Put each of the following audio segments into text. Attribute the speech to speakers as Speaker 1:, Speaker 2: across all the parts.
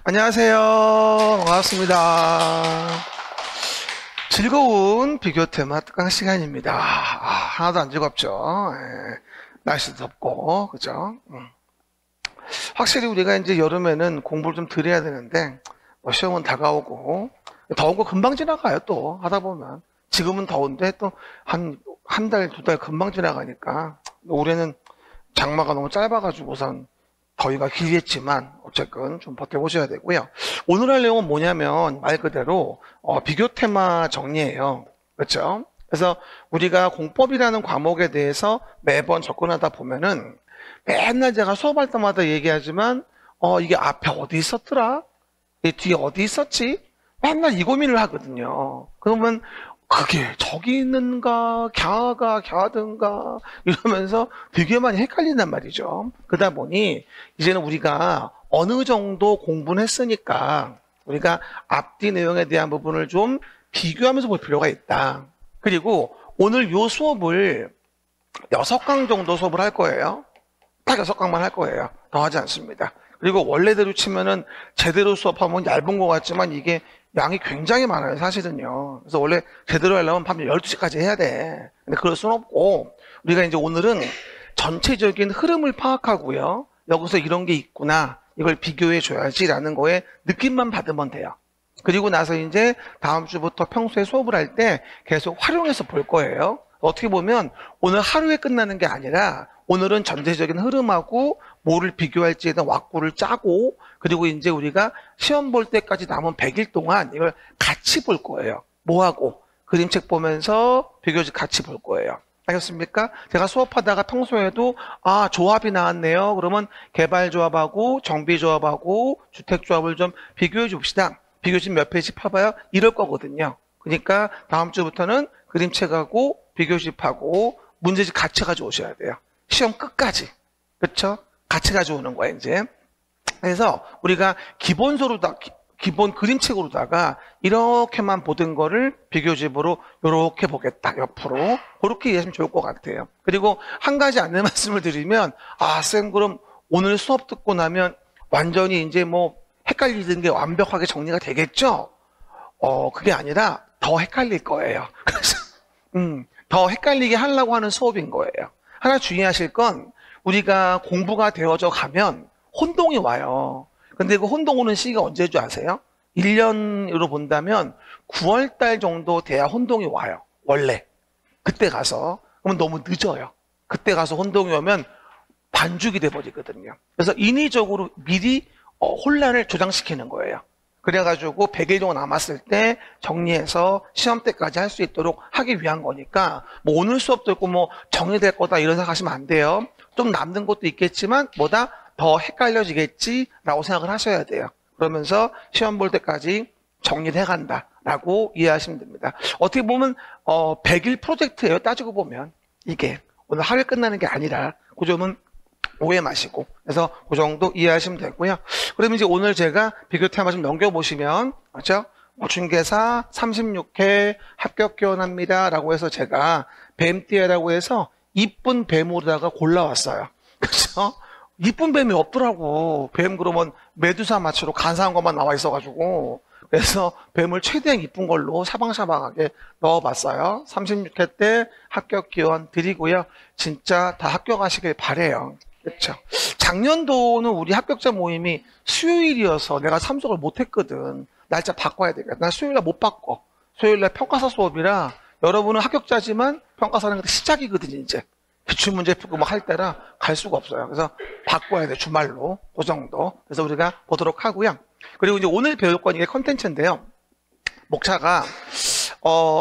Speaker 1: 안녕하세요. 반갑습니다. 즐거운 비교 테마 특강 시간입니다. 하나도 안 즐겁죠. 예, 날씨도 덥고, 그죠? 확실히 우리가 이제 여름에는 공부를 좀 덜 해야 되는데, 시험은 다가오고, 더운 거 금방 지나가요, 또, 하다 보면. 지금은 더운데, 또, 한 달, 두 달 금방 지나가니까, 올해는 장마가 너무 짧아가지고선 더위가 길겠지만 어쨌건 좀 버텨보셔야 되고요. 오늘 할 내용은 뭐냐면 말 그대로 비교 테마 정리예요. 그렇죠? 그래서 우리가 공법이라는 과목에 대해서 매번 접근하다 보면은 맨날 제가 수업할 때마다 얘기하지만 이게 앞에 어디 있었더라? 이 뒤에 어디 있었지? 맨날 이 고민을 하거든요. 그러면 그게 저기 있는가 갸든가 이러면서 되게 많이 헷갈린단 말이죠. 그러다 보니 이제는 우리가 어느 정도 공부는 했으니까 우리가 앞뒤 내용에 대한 부분을 좀 비교하면서 볼 필요가 있다. 그리고 오늘 요 수업을 6강 정도 수업을 할 거예요. 딱 6강만 할 거예요. 더 하지 않습니다. 그리고 원래대로 치면은 제대로 수업하면 얇은 것 같지만 이게 양이 굉장히 많아요, 사실은요. 그래서 원래 제대로 하려면 밤 12시까지 해야 돼. 근데 그럴 수는 없고, 우리가 이제 오늘은 전체적인 흐름을 파악하고요. 여기서 이런 게 있구나. 이걸 비교해 줘야지라는 거에 느낌만 받으면 돼요. 그리고 나서 이제 다음 주부터 평소에 수업을 할 때 계속 활용해서 볼 거예요. 어떻게 보면 오늘 하루에 끝나는 게 아니라 오늘은 전체적인 흐름하고 뭐를 비교할지에 대한 왁구를 짜고 그리고 이제 우리가 시험 볼 때까지 남은 100일 동안 이걸 같이 볼 거예요. 뭐하고? 그림책 보면서 같이 볼 거예요. 알겠습니까? 제가 수업하다가 평소에도 조합이 나왔네요. 그러면 개발조합하고 정비조합하고 주택조합을 좀 비교해 줍시다. 비교집 몇 페이지 파봐요? 이럴 거거든요. 그러니까 다음 주부터는 그림책하고 비교집하고 문제집 같이 가져오셔야 돼요. 시험 끝까지. 그렇죠? 같이 가져오는 거야, 이제. 그래서 우리가 기본 그림책으로다가 이렇게만 보던 거를 비교집으로 이렇게 보겠다, 옆으로. 그렇게 이해하시면 좋을 것 같아요. 그리고 한 가지 안내 말씀을 드리면, 쌤, 그럼 오늘 수업 듣고 나면 완전히 이제 뭐 헷갈리는 게 완벽하게 정리가 되겠죠? 그게 아니라 더 헷갈릴 거예요. 그래서, 더 헷갈리게 하려고 하는 수업인 거예요. 하나 주의하실 건 우리가 공부가 되어져 가면 혼동이 와요. 근데 그 혼동 오는 시기가 언제인 줄 아세요? 1년으로 본다면 9월 달 정도 돼야 혼동이 와요. 원래. 그때 가서. 그러면 너무 늦어요. 그때 가서 혼동이 오면 반죽이 돼버리거든요. 그래서 인위적으로 미리 혼란을 조장시키는 거예요. 그래가지고 100일 정도 남았을 때 정리해서 시험 때까지 할 수 있도록 하기 위한 거니까 뭐 오늘 수업 듣고 뭐 정리될 거다 이런 생각하시면 안 돼요. 좀 남는 것도 있겠지만 뭐다 더 헷갈려지겠지라고 생각을 하셔야 돼요. 그러면서 시험 볼 때까지 정리를 해간다라고 이해하시면 됩니다. 어떻게 보면 100일 프로젝트예요. 따지고 보면 이게 오늘 하루에 끝나는 게 아니라 그 점은 오해 마시고 그래서 그 정도 이해하시면 되고요. 그러면 이제 오늘 제가 비교 테마 좀 넘겨보시면 그렇죠? 중개사 36회 합격 기원합니다 라고 해서 제가 뱀띠에라고 해서 이쁜 뱀으로다가 골라왔어요. 그렇죠? 이쁜 뱀이 없더라고. 뱀 그러면 메두사 마취로 간사한 것만 나와 있어가지고 그래서 뱀을 최대한 이쁜 걸로 샤방샤방하게 넣어봤어요. 36회 때 합격 기원 드리고요. 진짜 다 합격하시길 바래요. 그렇죠. 작년도는 우리 합격자 모임이 수요일이어서 내가 참석을 못했거든. 날짜 바꿔야 되겠다. 나 수요일날 못 바꿔. 수요일날 평가사 수업이라 여러분은 합격자지만 평가사는 시작이거든요. 이제 기출문제 풀고 막 할 때라 갈 수가 없어요. 그래서 바꿔야 돼. 주말로. 그 정도. 그래서 우리가 보도록 하고요. 그리고 이제 오늘 배울 건 이게 컨텐츠인데요. 목차가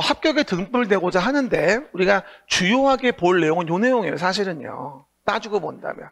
Speaker 1: 합격에 등불 대고자 하는데 우리가 주요하게 볼 내용은 이 내용이에요. 사실은요. 따지고 본다면.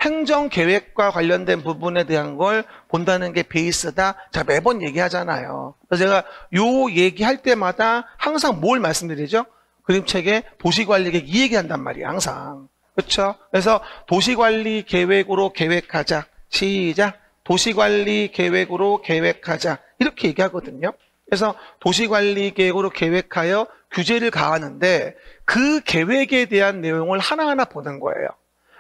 Speaker 1: 행정계획과 관련된 부분에 대한 걸 본다는 게 베이스다. 제가 매번 얘기하잖아요. 그래서 제가 요 얘기할 때마다 항상 뭘 말씀드리죠? 그림책에 도시관리계획 이 얘기한단 말이에요. 항상. 그렇죠? 그래서 도시관리 계획으로 계획하자. 시작. 도시관리 계획으로 계획하자. 이렇게 얘기하거든요. 그래서 도시관리 계획으로 계획하여 규제를 가하는데 그 계획에 대한 내용을 하나하나 보는 거예요.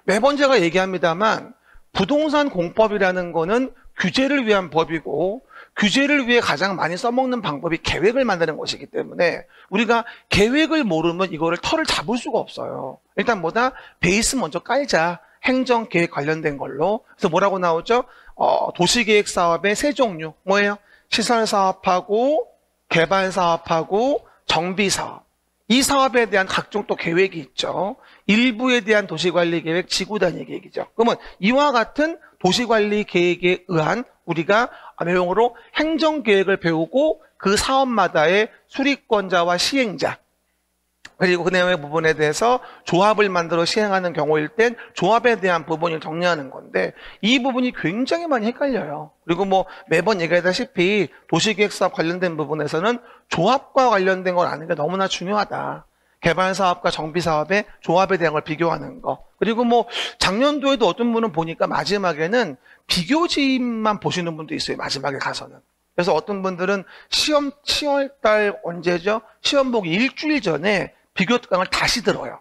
Speaker 1: 매번 제가 얘기합니다만 부동산 공법이라는 거는 규제를 위한 법이고 규제를 위해 가장 많이 써먹는 방법이 계획을 만드는 것이기 때문에 우리가 계획을 모르면 이거를 털을 잡을 수가 없어요. 일단 뭐다? 베이스 먼저 깔자. 행정계획 관련된 걸로. 그래서 뭐라고 나오죠? 도시계획 사업의 세 종류. 뭐예요? 시설사업하고 개발사업하고 정비사업. 이 사업에 대한 각종 또 계획이 있죠. 일부에 대한 도시관리계획, 지구단위 계획이죠. 그러면 이와 같은 도시관리계획에 의한 우리가 내용으로 행정계획을 배우고 그 사업마다의 수리권자와 시행자, 그리고 그 내용의 부분에 대해서 조합을 만들어 시행하는 경우일 땐 조합에 대한 부분을 정리하는 건데 이 부분이 굉장히 많이 헷갈려요. 그리고 뭐 매번 얘기하다시피 도시계획사업 관련된 부분에서는 조합과 관련된 걸 아는 게 너무나 중요하다. 개발사업과 정비사업의 조합에 대한 걸 비교하는 거. 그리고 뭐 작년도에도 어떤 분은 보니까 마지막에는 비교지만 보시는 분도 있어요. 마지막에 가서는. 그래서 어떤 분들은 시험 10월달 언제죠? 시험 보기 일주일 전에 비교 특강을 다시 들어요.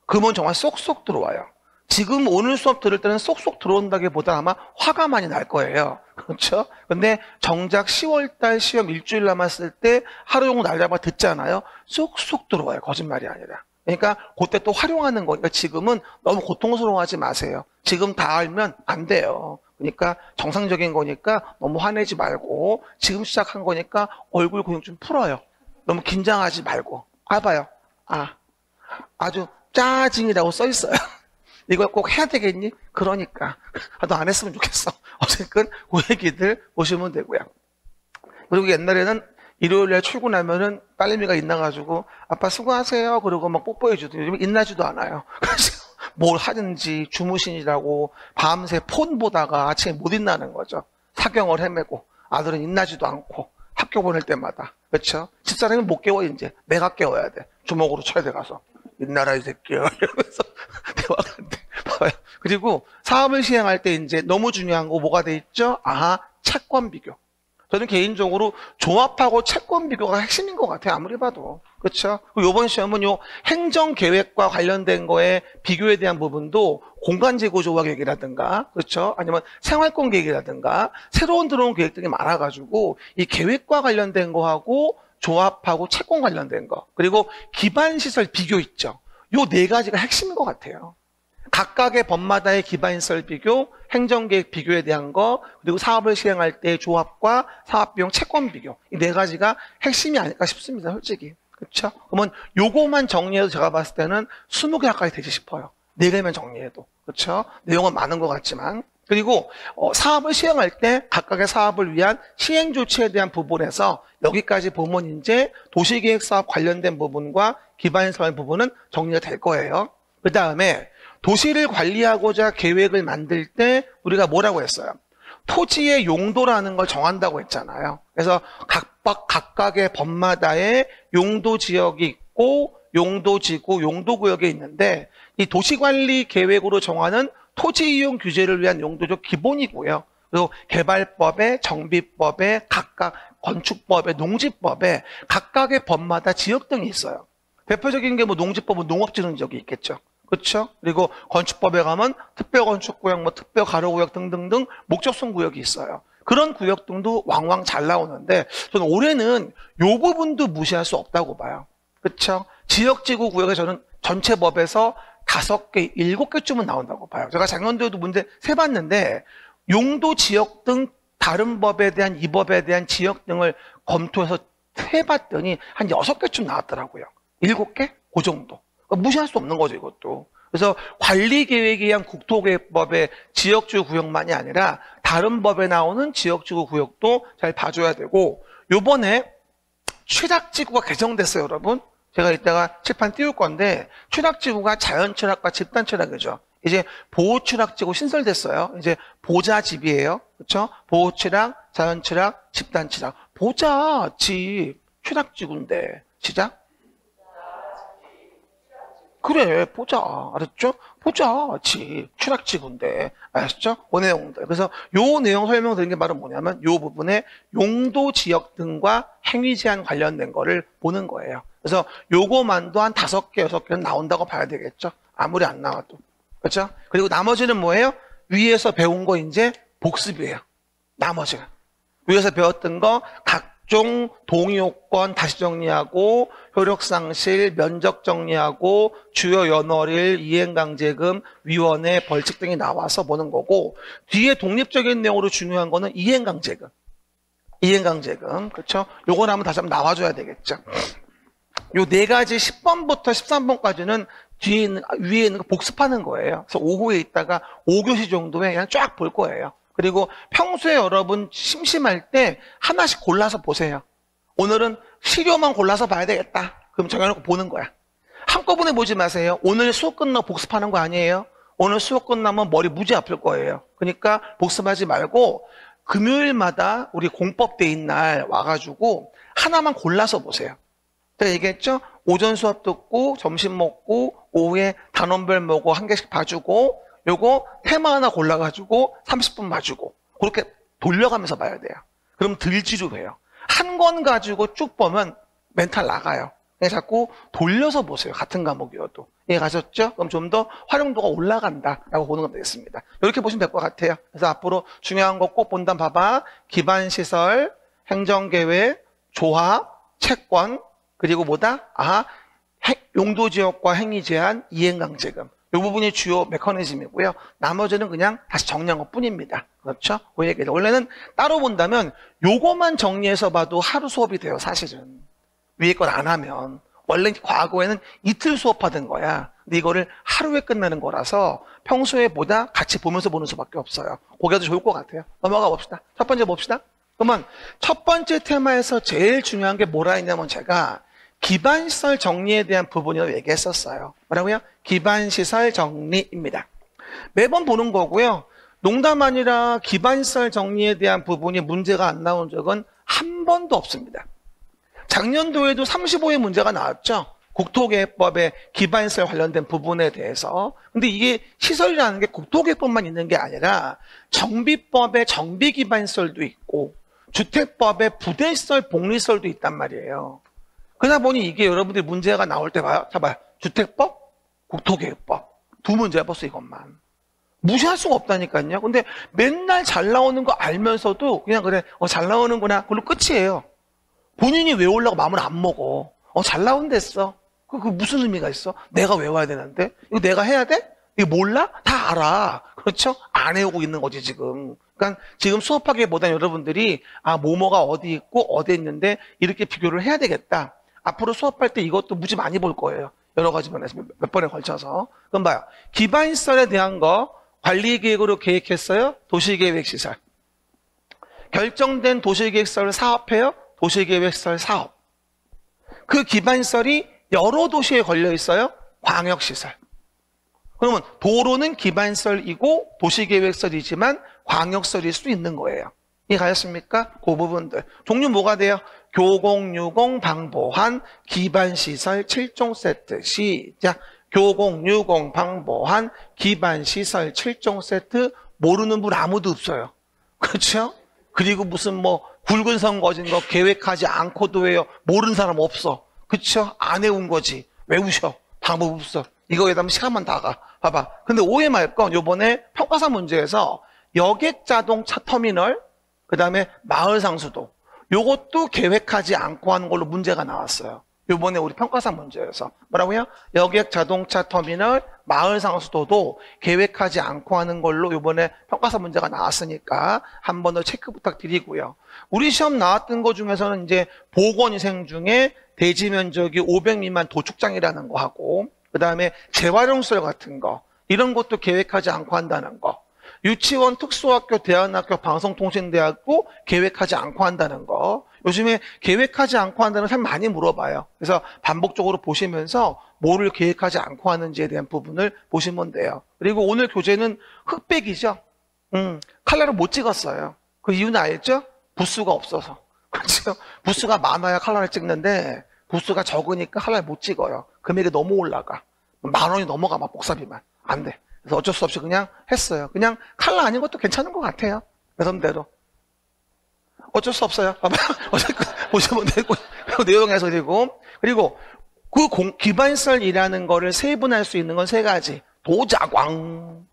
Speaker 1: 그러면 정말 쏙쏙 들어와요. 지금 오늘 수업 들을 때는 쏙쏙 들어온다기보다 아마 화가 많이 날 거예요. 그렇죠? 근데 정작 10월달 시험 일주일 남았을 때 하루 종일 날잡아 듣잖아요. 쏙쏙 들어와요. 거짓말이 아니라. 그러니까 그때 또 활용하는 거니까 지금은 너무 고통스러워하지 마세요. 지금 다 알면 안 돼요. 그러니까 정상적인 거니까 너무 화내지 말고 지금 시작한 거니까 얼굴 근육 좀 풀어요. 너무 긴장하지 말고. 봐요. 아주 짜증이라고 써 있어요. 이걸 꼭 해야 되겠니? 그러니까. 너 안 했으면 좋겠어. 어쨌든 그 얘기들 보시면 되고요. 그리고 옛날에는 일요일날 출근하면은 딸내미가 있나가지고 아빠 수고하세요. 그러고 막 뽀뽀해주도 요즘 있나지도 않아요. 그래서 뭘 하든지 주무시느라고 밤새 폰 보다가 아침에 못 있나는 거죠. 사경을 헤매고 아들은 있나지도 않고 학교 보낼 때마다. 그렇죠? 집사람이 못 깨워 이제. 내가 깨워야 돼. 주먹으로 쳐야 돼 가서. 있나라 이 새끼야. 이러면서 대화가 안 돼. 봐요. 그리고 사업을 시행할 때 이제 너무 중요한 거 뭐가 돼 있죠? 채권 비교. 저는 개인적으로 조합하고 채권 비교가 핵심인 것 같아요. 아무리 봐도. 그렇죠? 이번 시험은 요 행정계획과 관련된 거에 비교에 대한 부분도 공간재고 계획이라든가, 그렇죠? 아니면 생활권 계획이라든가, 새로운 들어온 계획들이 많아가지고, 이 계획과 관련된 거하고 조합하고 채권 관련된 거, 그리고 기반시설 비교 있죠? 요 네 가지가 핵심인 것 같아요. 각각의 법마다의 기반시설 비교, 행정계획 비교에 대한 거, 그리고 사업을 시행할 때 조합과 사업비용 채권 비교. 이 네 가지가 핵심이 아닐까 싶습니다, 솔직히. 그렇죠? 그러면 요거만 정리해도 제가 봤을 때는 20개 가까이 되지 싶어요. 네 개만 정리해도. 그렇죠? 내용은 많은 것 같지만. 그리고 사업을 시행할 때 각각의 사업을 위한 시행 조치에 대한 부분에서 여기까지 보면 이제 도시계획 사업 관련된 부분과 기반시설 부분은 정리가 될 거예요. 그 다음에 도시를 관리하고자 계획을 만들 때 우리가 뭐라고 했어요? 토지의 용도라는 걸 정한다고 했잖아요. 그래서 각각의 법마다의 용도 지역이 있고 용도지구, 용도구역이 있는데 이 도시관리 계획으로 정하는 토지 이용 규제를 위한 용도적 기본이고요. 그리고 개발법에, 정비법에, 각각 건축법에, 농지법에 각각의 법마다 지역 등이 있어요. 대표적인 게 뭐 농지법은 농업지능지역이 있겠죠. 그렇죠? 그리고 건축법에 가면 특별건축구역, 뭐 특별가로구역 등등등 목적성 구역이 있어요. 그런 구역 등도 왕왕 잘 나오는데 저는 올해는 이 부분도 무시할 수 없다고 봐요. 그렇죠? 지역지구 구역에 저는 전체 법에서 5개, 7개쯤은 나온다고 봐요. 제가 작년도에도 문제 세봤는데 용도 지역 등 다른 법에 대한 이 법에 대한 지역 등을 검토해서 해봤더니 한 6개쯤 나왔더라고요. 7개? 그 정도. 무시할 수 없는 거죠, 이것도. 그래서 관리계획에 의한 국토계획법의 지역지구 구역만이 아니라 다른 법에 나오는 지역지구 구역도 잘 봐줘야 되고 요번에 취락지구가 개정됐어요, 여러분. 제가 이따가 칠판 띄울 건데 취락지구가 자연취락과 집단취락이죠. 이제 보호취락지구 신설됐어요. 이제 보자집이에요. 그렇죠? 보호취락, 자연취락, 집단취락. 보자집, 취락지구인데 시작? 그래, 보자. 알았죠? 보자. 취락지구인데. 아셨죠? 그 내용들. 그래서 요 내용 설명드린 게 바로 뭐냐면 요 부분에 용도 지역 등과 행위 제한 관련된 거를 보는 거예요. 그래서 요거만도 한 5개, 6개는 나온다고 봐야 되겠죠? 아무리 안 나와도. 그렇죠? 그리고 나머지는 뭐예요? 위에서 배운 거 이제 복습이에요. 나머지가. 위에서 배웠던 거 각종 동의요건 다시 정리하고 효력상실, 면적 정리하고 주요 연월일, 이행강제금, 위원회, 벌칙 등이 나와서 보는 거고 뒤에 독립적인 내용으로 중요한 거는 이행강제금. 이행강제금. 그렇죠? 요건 한번 다시 한번 나와줘야 되겠죠. 요 네 가지 10번부터 13번까지는 뒤에 있는, 위에 있는 거 복습하는 거예요. 그래서 오후에 있다가 5교시 정도에 그냥 쫙 볼 거예요. 그리고 평소에 여러분 심심할 때 하나씩 골라서 보세요. 오늘은 시료만 골라서 봐야 되겠다. 그럼 정해놓고 보는 거야. 한꺼번에 보지 마세요. 오늘 수업 끝나고 복습하는 거 아니에요. 오늘 수업 끝나면 머리 무지 아플 거예요. 그러니까 복습하지 말고 금요일마다 우리 공법대인 날 와가지고 하나만 골라서 보세요. 제가 얘기했죠? 오전 수업 듣고 점심 먹고 오후에 단원별 모고 한 개씩 봐주고 요거 테마 하나 골라가지고 30분 봐주고 그렇게 돌려가면서 봐야 돼요. 그럼 덜 지루해요. 한 권 가지고 쭉 보면 멘탈 나가요. 그냥 자꾸 돌려서 보세요. 같은 과목이어도. 이해 가셨죠? 그럼 좀 더 활용도가 올라간다라고 보는 건 되겠습니다. 이렇게 보시면 될 것 같아요. 그래서 앞으로 중요한 거 꼭 본단 봐봐. 기반시설, 행정계획, 조합, 채권, 그리고 뭐다? 용도지역과 행위제한, 이행강제금. 이 부분이 주요 메커니즘이고요. 나머지는 그냥 다시 정리한 것 뿐입니다. 그렇죠? 그 얘기를. 원래는 따로 본다면 요거만 정리해서 봐도 하루 수업이 돼요, 사실은. 위에 걸 안 하면. 원래 과거에는 이틀 수업하던 거야. 근데 이거를 하루에 끝나는 거라서 평소에 보다 같이 보면서 보는 수밖에 없어요. 그게 더 좋을 것 같아요. 넘어가 봅시다. 첫 번째 봅시다. 그러면 첫 번째 테마에서 제일 중요한 게 뭐라 했냐면 제가 기반시설 정리에 대한 부분이라고 얘기했었어요. 뭐라고요? 기반시설 정리입니다. 매번 보는 거고요. 농담 아니라 기반시설 정리에 대한 부분이 문제가 안 나온 적은 한 번도 없습니다. 작년도에도 35회 문제가 나왔죠. 국토계획법의 기반시설 관련된 부분에 대해서. 근데 이게 시설이라는 게 국토계획법만 있는 게 아니라 정비법의 정비기반시설도 있고 주택법의 부대시설, 복리시설도 있단 말이에요. 그러다 보니 이게 여러분들이 문제가 나올 때 봐요. 자, 봐요. 주택법, 국토계획법. 두 문제 벌써 이것만. 무시할 수가 없다니까요. 근데 맨날 잘 나오는 거 알면서도 그냥 그래, 잘 나오는구나. 그걸로 끝이에요. 본인이 외우려고 마음을 안 먹어. 잘 나온댔어. 그 무슨 의미가 있어? 내가 외워야 되는데? 이거 내가 해야 돼? 이거 몰라? 다 알아. 그렇죠? 안 외우고 있는 거지, 지금. 그러니까 지금 수업하기보다 여러분들이 뭐뭐가 어디 있고 어디 있는데 이렇게 비교를 해야 되겠다. 앞으로 수업할 때 이것도 무지 많이 볼 거예요. 여러 가지 면에서 몇 번에 걸쳐서. 그럼 봐요. 기반시설에 대한 거 관리계획으로 계획했어요? 도시계획시설. 결정된 도시계획시설 사업해요? 도시계획시설 사업. 그 기반시설이 여러 도시에 걸려 있어요? 광역시설. 그러면 도로는 기반시설이고 도시계획시설이지만 광역시설일 수 있는 거예요. 이해가셨습니까? 그 부분들. 종류 뭐가 돼요? 교공유공 방보한 기반시설 7종 세트. 시작. 교공유공 방보한 기반시설 7종 세트. 모르는 분 아무도 없어요. 그렇죠? 그리고 무슨 굵은 선 거진 거 계획하지 않고도 해요. 모르는 사람 없어. 그렇죠? 안 외운 거지. 외우셔. 방법 없어. 이거에 대한 시간만 다가. 봐봐. 근데 오해 말 건 요번에 평가사 문제에서 여객자동차 터미널, 그 다음에 마을상수도 요것도 계획하지 않고 하는 걸로 문제가 나왔어요. 요번에 우리 평가사 문제에서. 뭐라고요? 여객자동차 터미널, 마을상수도도 계획하지 않고 하는 걸로 요번에 평가사 문제가 나왔으니까 한 번 더 체크 부탁드리고요. 우리 시험 나왔던 거 중에서는 이제 보건위생 중에 대지 면적이 500 미만 도축장이라는 거 하고, 그 다음에 재활용시설 같은 거, 이런 것도 계획하지 않고 한다는 거. 유치원, 특수학교, 대안학교, 방송통신대학도 계획하지 않고 한다는 거. 요즘에 계획하지 않고 한다는 사람 많이 물어봐요. 그래서 반복적으로 보시면서 뭐를 계획하지 않고 하는지에 대한 부분을 보시면 돼요. 그리고 오늘 교재는 흑백이죠. 컬러를 못 찍었어요. 그 이유는 알죠? 부수가 없어서. 그렇죠? 부수가 많아야 컬러를 찍는데 부수가 적으니까 컬러를 못 찍어요. 금액이 너무 올라가. 10,000원이 넘어가 막 복사비만. 안 돼. 그래서 어쩔 수 없이 그냥 했어요. 그냥 컬러 아닌 것도 괜찮은 것 같아요. 여러분대로. 어쩔 수 없어요. 어쨌든 보시면 되고 내용에서 그리고 그 기반시설이라는 거를 세분할 수 있는 건 세 가지. 도자광,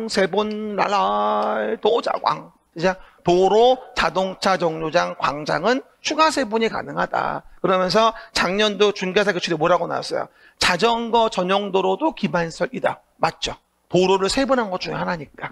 Speaker 1: 세본 랄랄, 도자광. 이제 도로, 자동차 정류장, 광장은 추가 세분이 가능하다. 그러면서 작년도 중개사 교칙에 뭐라고 나왔어요? 자전거 전용 도로도 기반시설이다. 맞죠? 도로를 세분한 것 중에 하나니까.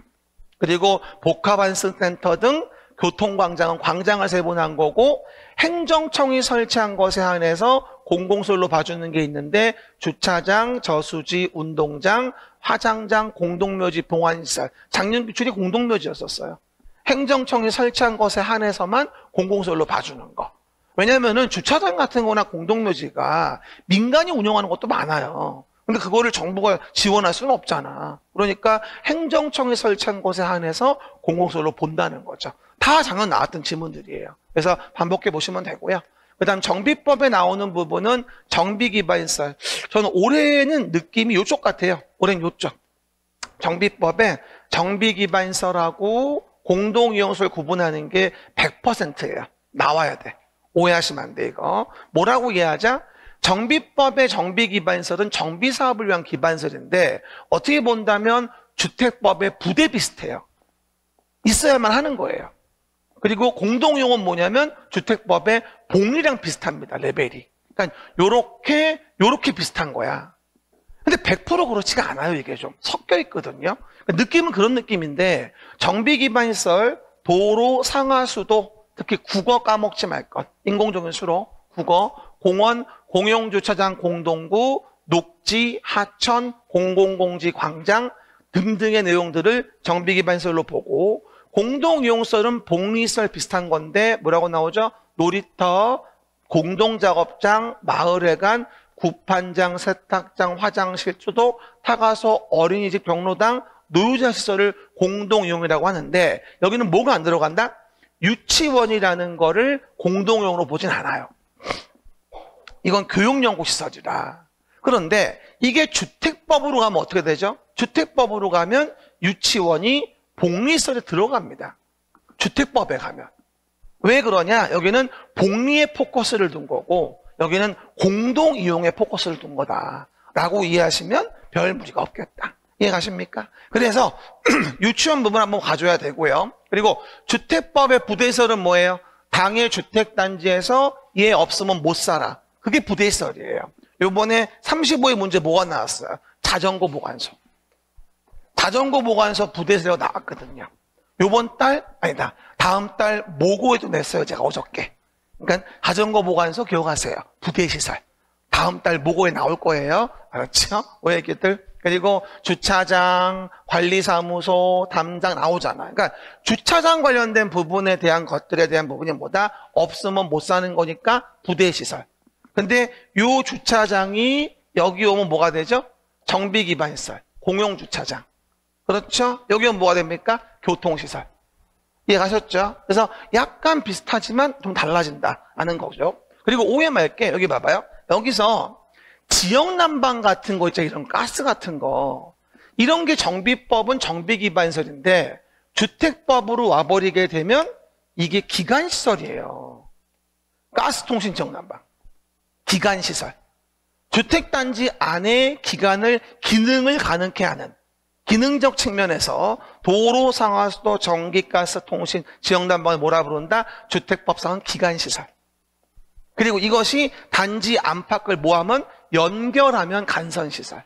Speaker 1: 그리고 복합안전센터 등 교통광장은 광장을 세분한 거고, 행정청이 설치한 것에 한해서 공공시설로 봐주는 게 있는데, 주차장, 저수지, 운동장, 화장장, 공동묘지, 봉안시설. 작년 기출이 공동묘지였었어요. 행정청이 설치한 것에 한해서만 공공시설로 봐주는 거. 왜냐면은 주차장 같은 거나 공동묘지가 민간이 운영하는 것도 많아요. 근데 그거를 정부가 지원할 수는 없잖아. 그러니까 행정청이 설치한 것에 한해서 공공시설로 본다는 거죠. 다 작년 나왔던 지문들이에요. 그래서 반복해 보시면 되고요. 그 다음 정비법에 나오는 부분은 정비기반시설. 저는 올해는 느낌이 요쪽 같아요. 올해는 요쪽. 정비법에 정비기반시설하고 공동이용시설 구분하는 게 100%예요. 나와야 돼. 오해하시면 안 돼, 이거. 뭐라고 이해하자? 정비법의 정비기반시설은 정비사업을 위한 기반시설인데, 어떻게 본다면 주택법의 부대 비슷해요. 있어야만 하는 거예요. 그리고 공동이용은 뭐냐면 주택법의 복리랑 비슷합니다. 레벨이. 그러니까 요렇게 비슷한 거야. 근데 100% 그렇지가 않아요. 이게 좀 섞여 있거든요. 느낌은 그런 느낌인데, 정비기반시설, 도로, 상하수도, 특히 국어 까먹지 말 것. 인공적인 수로, 국어, 공원, 공용주차장, 공동구, 녹지, 하천, 공공공지, 광장 등등의 내용들을 정비기반시설로 보고, 공동이용시설은 복리시설 비슷한 건데 뭐라고 나오죠? 놀이터, 공동작업장, 마을회관, 구판장, 세탁장, 화장실, 수도, 타가소, 어린이집, 경로당, 노유자 시설을 공동이용이라고 하는데, 여기는 뭐가 안 들어간다? 유치원이라는 거를 공동이용으로 보진 않아요. 이건 교육연구시설이라. 그런데 이게 주택법으로 가면 어떻게 되죠? 주택법으로 가면 유치원이 복리시설에 들어갑니다. 주택법에 가면. 왜 그러냐? 여기는 복리에 포커스를 둔 거고, 여기는 공동이용에 포커스를 둔 거다 라고 이해하시면 별 무리가 없겠다. 이해가십니까? 그래서 유치원 부분 한번 가져야 되고요. 그리고 주택법의 부대시설은 뭐예요? 당해 주택단지에서 얘 없으면 못 살아. 그게 부대시설이에요. 요번에 35의 문제 뭐가 나왔어요? 자전거 보관소. 자전거 보관소 부대시설이 나왔거든요. 요번 달, 아니다. 다음 달 모고에도 냈어요. 제가 어저께. 그러니까 자전거 보관소 기억하세요. 부대시설. 다음 달 모고에 나올 거예요. 알았죠? 오해기들. 그리고 주차장, 관리사무소, 담당 나오잖아. 그러니까 주차장 관련된 부분에 대한 것들에 대한 부분이 뭐다? 없으면 못 사는 거니까 부대시설. 근데 요 주차장이 여기 오면 뭐가 되죠? 정비기반시설, 공용주차장. 그렇죠? 여기 오면 뭐가 됩니까? 교통시설. 이해가셨죠? 그래서 약간 비슷하지만 좀 달라진다는 거죠. 그리고 오해 말게 여기 봐봐요. 여기서 지역난방 같은 거 있죠. 이런 가스 같은 거. 이런 게 정비법은 정비기반시설인데 주택법으로 와버리게 되면 이게 기간시설이에요. 가스통신 지역난방. 기간시설. 주택단지 안에 기능을 가능케 하는 기능적 측면에서 도로, 상하수도, 전기, 가스, 통신, 지역난방을 뭐라 부른다? 주택법상은 기간시설. 그리고 이것이 단지 안팎을 모하면 연결하면 간선시설.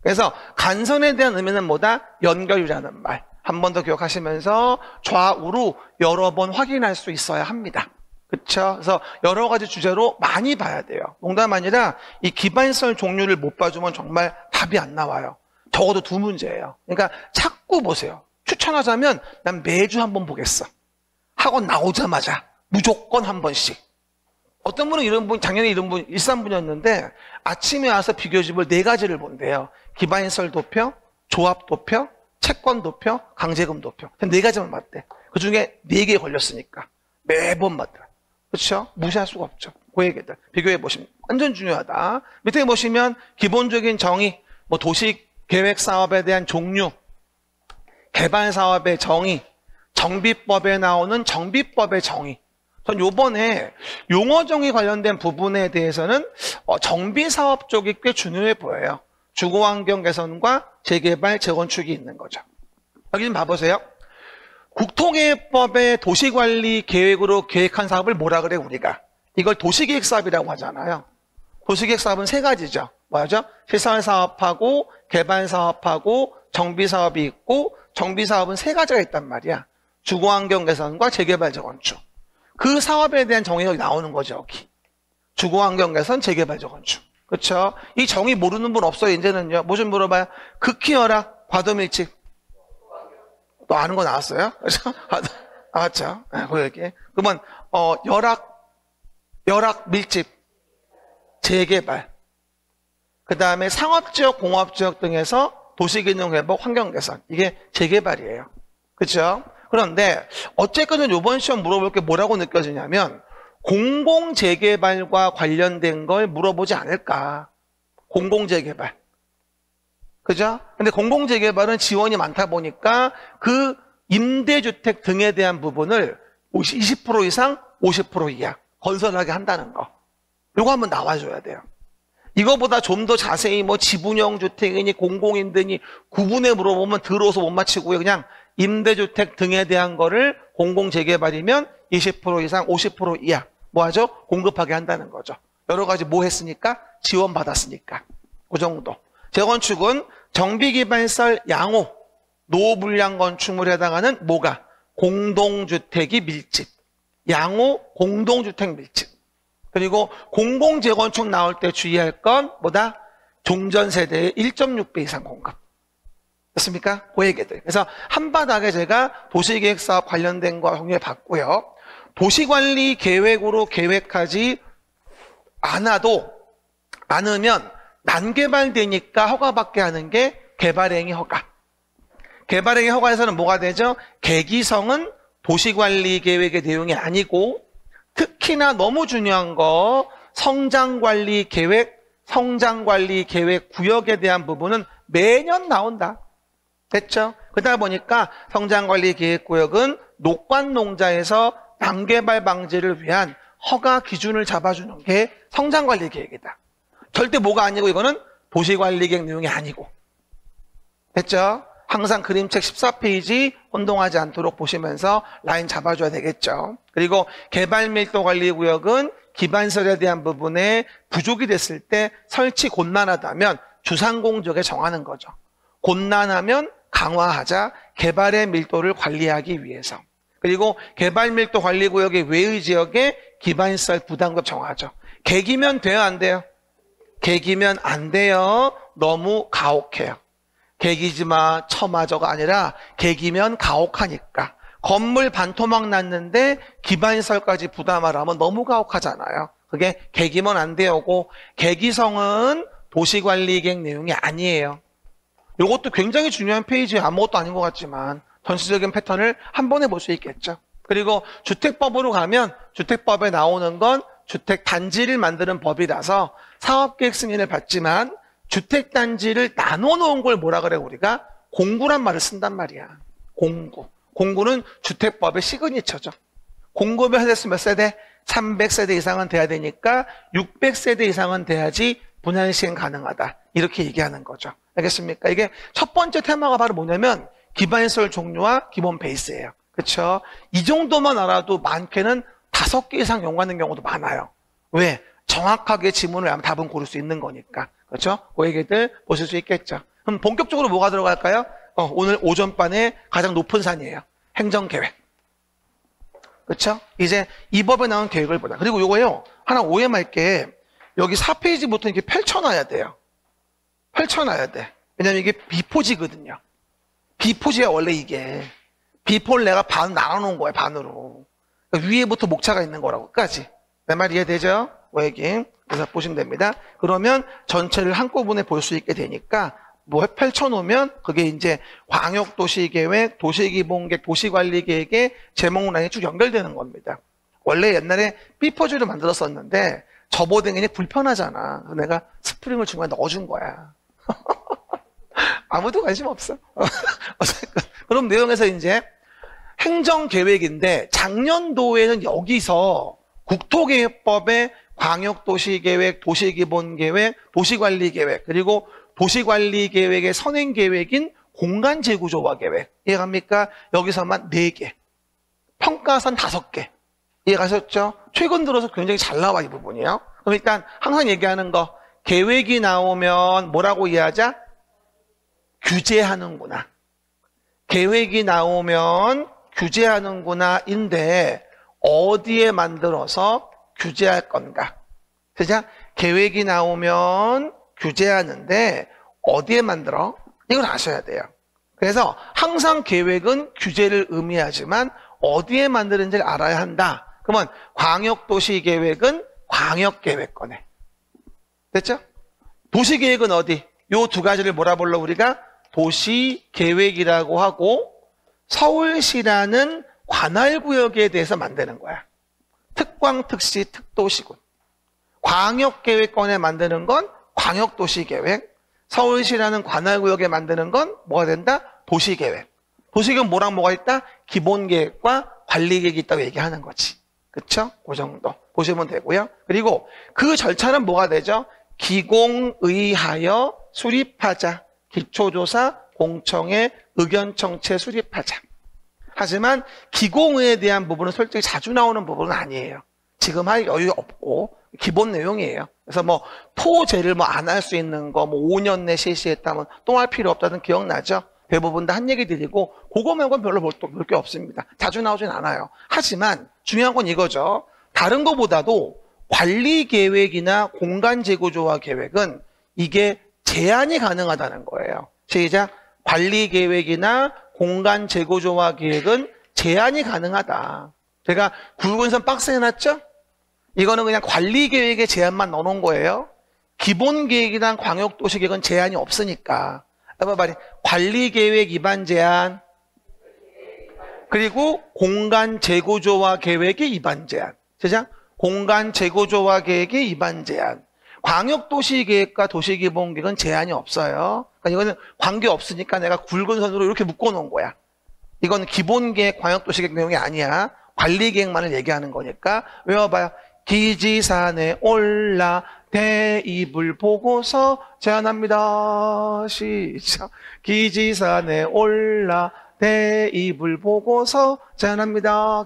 Speaker 1: 그래서 간선에 대한 의미는 뭐다? 연결이라는 말. 한 번 더 기억하시면서 좌우로 여러 번 확인할 수 있어야 합니다. 그렇죠? 그래서 여러 가지 주제로 많이 봐야 돼요. 농담 아니라 이 기반시설 종류를 못 봐주면 정말 답이 안 나와요. 적어도 2문제예요. 그러니까 자꾸 보세요. 추천하자면 난 매주 한 번 보겠어. 학원 나오자마자 무조건 한 번씩. 어떤 분은 이런 분, 작년에 이런 분, 일산분이었는데 아침에 와서 비교집을 4가지를 본대요. 기반시설 도표, 조합 도표, 채권 도표, 강제금 도표. 4가지만 봤대. 그 중에 4개 걸렸으니까. 매번 봤더라. 그렇죠? 무시할 수가 없죠. 그 얘기들. 비교해 보시면 완전 중요하다. 밑에 보시면 기본적인 정의, 뭐 도시계획 사업에 대한 종류, 개발 사업의 정의, 정비법에 나오는 정비법의 정의. 전 요번에 용어 정의 관련된 부분에 대해서는 정비사업 쪽이 꽤 중요해 보여요. 주거환경 개선과 재개발, 재건축이 있는 거죠. 여기 좀 봐보세요. 국토계획법의 도시관리계획으로 계획한 사업을 뭐라 그래 우리가? 이걸 도시계획사업이라고 하잖아요. 도시계획사업은 세 가지죠. 뭐죠? 시설사업하고 개발사업하고 정비사업이 있고, 정비사업은 세 가지가 있단 말이야. 주거환경 개선과 재개발 재건축. 그 사업에 대한 정의가 나오는 거죠, 여기. 주거환경 개선, 재개발 재건축. 그렇죠? 이 정의 모르는 분 없어요, 이제는요. 뭐 좀 물어봐요. 극히 열악, 과도밀집. 또 아는 거 나왔어요? 그렇죠? 나왔죠? 네, 그 얘기. 그러면 열악 밀집, 재개발. 그 다음에 상업지역, 공업지역 등에서 도시균형 회복, 환경 개선. 이게 재개발이에요. 그렇죠? 그런데 어쨌거나 이번 시험 물어볼 게 뭐라고 느껴지냐면 공공재개발과 관련된 걸 물어보지 않을까. 공공재개발. 그죠? 근데 공공재개발은 지원이 많다 보니까 그 임대주택 등에 대한 부분을 20% 이상, 50% 이하 건설하게 한다는 거. 이거 한번 나와줘야 돼요. 이거보다 좀 더 자세히 뭐 지분형 주택이니 공공임대니 구분해 물어보면 들어서 못 맞히고요. 그냥 임대주택 등에 대한 거를 공공재개발이면 20% 이상, 50% 이하 뭐 하죠? 공급하게 한다는 거죠. 여러 가지 뭐 했으니까? 지원받았으니까. 그 정도. 재건축은 정비기반설 양호, 노후불량 건축물에 해당하는 뭐가? 공동주택이 밀집. 양호, 공동주택 밀집. 그리고 공공재건축 나올 때 주의할 건 뭐다? 종전세대의 1.6배 이상 공급. 됐습니까? 그 얘기들. 그래서 한바닥에 제가 도시계획사업 관련된 거 정리해 봤고요. 도시관리 계획으로 계획하지 않으면 난개발되니까 허가받게 하는 게 개발행위 허가. 개발행위 허가에서는 뭐가 되죠? 계기성은 도시관리 계획의 내용이 아니고 특히나 너무 중요한 거 성장관리 계획 구역에 대한 부분은 매년 나온다. 됐죠? 그러다 보니까 성장관리 계획구역은 녹관농자에서 난개발 방지를 위한 허가 기준을 잡아주는 게 성장관리 계획이다. 절대 뭐가 아니고 이거는 도시관리 계획 내용이 아니고. 됐죠? 항상 그림책 14페이지 혼동하지 않도록 보시면서 라인 잡아줘야 되겠죠. 그리고 개발밀도관리구역은 기반설에 대한 부분에 부족이 됐을 때 설치 곤란하다면 주상공적에 정하는 거죠. 곤란하면 강화하자, 개발의 밀도를 관리하기 위해서. 그리고 개발밀도관리구역의 외의 지역에 기반시설 부담금 정하죠. 객이면 돼요, 안 돼요? 객이면 안 돼요. 너무 가혹해요. 객이지마 처마저가 아니라 객이면 가혹하니까. 건물 반토막 났는데 기반시설까지 부담하라면 너무 가혹하잖아요. 그게 객이면 안 되고 객이성은 도시관리계획 내용이 아니에요. 이것도 굉장히 중요한 페이지에 아무것도 아닌 것 같지만 전체적인 패턴을 한 번에 볼 수 있겠죠. 그리고 주택법으로 가면 주택법에 나오는 건 주택단지를 만드는 법이라서 사업계획 승인을 받지만 주택단지를 나눠 놓은 걸 뭐라 그래 우리가? 공구란 말을 쓴단 말이야. 공구. 공구는 주택법의 시그니처죠. 공급이 됐으면 몇 세대? 300세대 이상은 돼야 되니까 600세대 이상은 돼야지 분할 시행 가능하다. 이렇게 얘기하는 거죠. 알겠습니까? 이게 첫 번째 테마가 바로 뭐냐면 기반시설 종류와 기본 베이스예요. 그렇죠? 이 정도만 알아도 많게는 5개 이상 연관된 경우도 많아요. 왜? 정확하게 지문을 하면 답은 고를 수 있는 거니까. 그렇죠? 그 얘기들 보실 수 있겠죠. 그럼 본격적으로 뭐가 들어갈까요? 오늘 오전반에 가장 높은 산이에요. 행정계획. 그렇죠? 이제 이 법에 나온 계획을 보자. 그리고 요거요. 하나 오해 말게 여기 4페이지부터 이렇게 펼쳐놔야 돼요. 펼쳐놔야 돼. 왜냐면 이게 비포지거든요. 비포지야 원래 이게. 비포를 내가 반 나눠놓은 거야 반으로. 그러니까 위에부터 목차가 있는 거라고 끝까지. 내 말 이해되죠? 그 얘기. 그래서 보시면 됩니다. 그러면 전체를 한꺼번에 볼 수 있게 되니까 뭐 펼쳐놓으면 그게 이제 광역도시계획, 도시기본계획, 도시관리계획의 제목 라인이 쭉 연결되는 겁니다. 원래 옛날에 B포즈를 만들었었는데 접어등이 불편하잖아. 내가 스프링을 중간에 넣어준 거야. 아무도 관심 없어. 그럼 내용에서 이제 행정계획인데 작년도에는 여기서 국토계획법의 광역도시계획, 도시기본계획, 도시관리계획 그리고 도시관리계획의 선행계획인 공간재구조화 계획. 이해갑니까? 여기서만 4개. 평가선 5개. 이해가셨죠? 최근 들어서 굉장히 잘 나와, 이 부분이요. 그럼 일단 항상 얘기하는 거, 계획이 나오면 뭐라고 이해하자? 규제하는구나. 계획이 나오면 규제하는구나 인데 어디에 만들어서 규제할 건가? 그죠? 계획이 나오면 규제하는데 어디에 만들어? 이걸 아셔야 돼요. 그래서 항상 계획은 규제를 의미하지만 어디에 만드는지를 알아야 한다. 그러면 광역도시계획은 광역계획권에. 됐죠? 도시계획은 어디? 요 2가지를 뭐라 불러 우리가? 도시계획이라고 하고 서울시라는 관할구역에 대해서 만드는 거야. 특광, 특시, 특도시군. 광역계획권에 만드는 건 광역도시계획, 서울시라는 관할구역에 만드는 건 뭐가 된다? 도시계획. 도시계획은 뭐랑 뭐가 있다? 기본계획과 관리계획이 있다고 얘기하는 거지. 그쵸? 그 정도 보시면 되고요. 그리고 그 절차는 뭐가 되죠? 기공의하여 수립하자. 기초조사 공청회 의견청체 수립하자. 하지만 기공의에 대한 부분은 솔직히 자주 나오는 부분은 아니에요. 지금 할 여유 없고 기본 내용이에요. 그래서 뭐 토제를 뭐 안 할 수 있는 거 뭐 5년 내 실시했다면 또 할 필요 없다는 기억나죠? 대부분 다 한 얘기 드리고 그거 말고는 별로 볼 게 없습니다. 자주 나오진 않아요. 하지만 중요한 건 이거죠. 다른 거보다도 관리계획이나 공간재구조화 계획은 이게 제한이 가능하다는 거예요. 시작. 관리계획이나 공간재구조화 계획은 제한이 가능하다. 제가 굵은 선 박스에 놨죠? 이거는 그냥 관리계획에 제한만 넣어놓은 거예요. 기본계획이나 광역도시계획은 제한이 없으니까. 말이 관리계획 위반 제한, 그리고 공간재구조화 계획의 위반 제한. 시작. 공간재구조화 계획의 위반 제한. 광역도시계획과 도시기본계획은 제한이 없어요. 그러니까 이거는 관계없으니까 내가 굵은 선으로 이렇게 묶어놓은 거야. 이건 기본계획, 광역도시계획 내용이 아니야. 관리계획만을 얘기하는 거니까 외워봐요. 기지산에 올라 대이불 보고서 제안합니다. 시작. 기지산에 올라 대이불 보고서 제안합니다.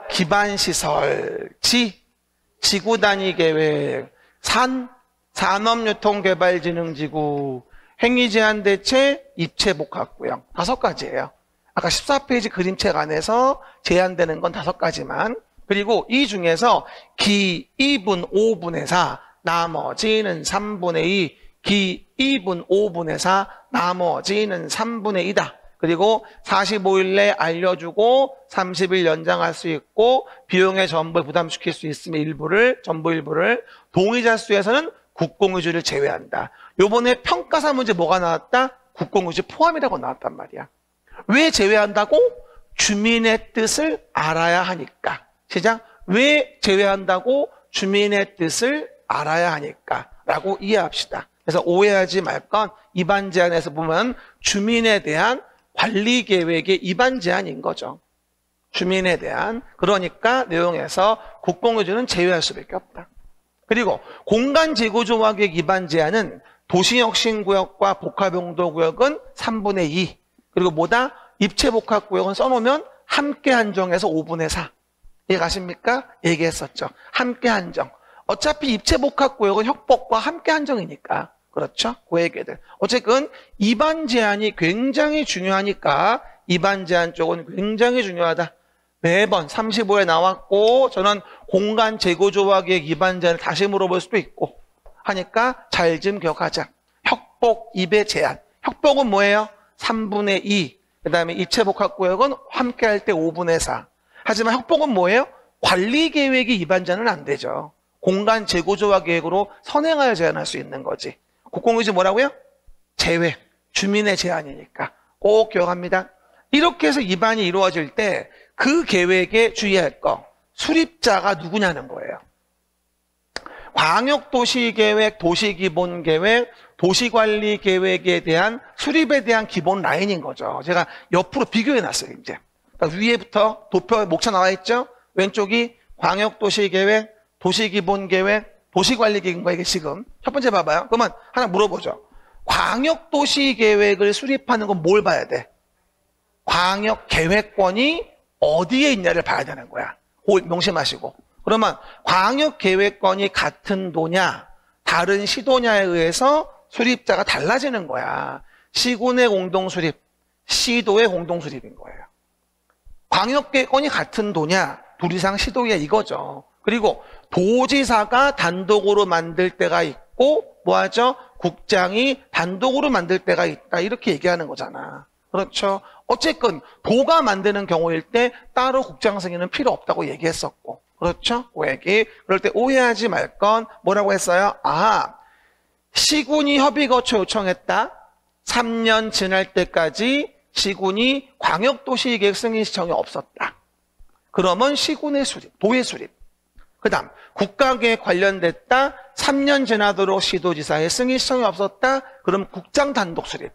Speaker 1: 기반시설. 지구단위 계획. 산업유통개발진흥지구. 행위제한대책, 입체복합구역. 5가지예요. 아까 14페이지 그림책 안에서 제한되는 건 5가지만. 그리고 이 중에서 기 2분 5분의 4, 나머지는 3분의 2, 기 2분 5분의 4, 나머지는 3분의 2다. 그리고 45일 내 알려주고 30일 연장할 수 있고 비용의 전부를 부담시킬 수 있으면 전부 일부를 동의자 수에서는 국공유지를 제외한다. 요번에 평가사 문제 뭐가 나왔다? 국공유지 포함이라고 나왔단 말이야. 왜 제외한다고? 주민의 뜻을 알아야 하니까. 시작. 왜 제외한다고? 주민의 뜻을 알아야 하니까 라고 이해합시다. 그래서 오해하지 말 건 위반 제한에서 보면 주민에 대한 관리계획의 위반 제한인 거죠. 주민에 대한. 그러니까 내용에서 국공유지는 제외할 수밖에 없다. 그리고 공간재구조화계획 위반 제한은 도시혁신구역과 복합용도구역은 3분의 2. 그리고 뭐다? 입체복합구역은 써놓으면 함께 한정해서 5분의 4. 이해가십니까? 얘기했었죠. 함께 한정. 어차피 입체복합구역은 협복과 함께 한정이니까. 그렇죠? 그 얘기들. 어쨌든 위반 제한이 굉장히 중요하니까 위반 제한 쪽은 굉장히 중요하다. 매번 35에 나왔고 저는 공간재구조화계획 위반 제한을 다시 물어볼 수도 있고 하니까 잘 좀 기억하자. 협복 2배 제한. 협복은 뭐예요? 3분의 2. 그 다음에 입체복합구역은 함께 할 때 5분의 4. 하지만 협복은 뭐예요? 관리계획이 위반 제한은 안 되죠. 공간재구조화 계획으로 선행하여 제한할 수 있는 거지. 국공유지 뭐라고요? 제외. 주민의 제한이니까. 꼭 기억합니다. 이렇게 해서 위반이 이루어질 때 그 계획에 주의할 거. 수립자가 누구냐는 거예요. 광역도시계획, 도시기본계획, 도시관리계획에 대한 수립에 대한 기본 라인인 거죠. 제가 옆으로 비교해놨어요. 이제 그러니까 위에부터 도표 목차 나와 있죠. 왼쪽이 광역도시계획, 도시기본계획, 도시관리계획인 거예요. 이게 지금 첫 번째 봐봐요. 그러면 하나 물어보죠. 광역도시계획을 수립하는 건 뭘 봐야 돼? 광역계획권이 어디에 있냐를 봐야 되는 거야. 명심하시고. 그러면 광역계획권이 같은 도냐, 다른 시도냐에 의해서 수립자가 달라지는 거야. 시군의 공동수립, 시도의 공동수립인 거예요. 광역계획권이 같은 도냐, 둘 이상 시도야 이거죠. 그리고 도지사가 단독으로 만들 때가 있고 뭐하죠? 국장이 단독으로 만들 때가 있다. 이렇게 얘기하는 거잖아. 그렇죠? 어쨌건 도가 만드는 경우일 때 따로 국장 승인은 필요 없다고 얘기했었고. 그렇죠? 그 얘기. 그럴 때 오해하지 말 건 뭐라고 했어요? 아, 시군이 협의 거쳐 요청했다. 3년 지날 때까지 시군이 광역도시계획 승인 신청이 없었다. 그러면 시군의 수립, 도의 수립. 그 다음 국가계획 관련됐다. 3년 지나도록 시도지사의 승인 신청이 없었다. 그럼 국장 단독 수립.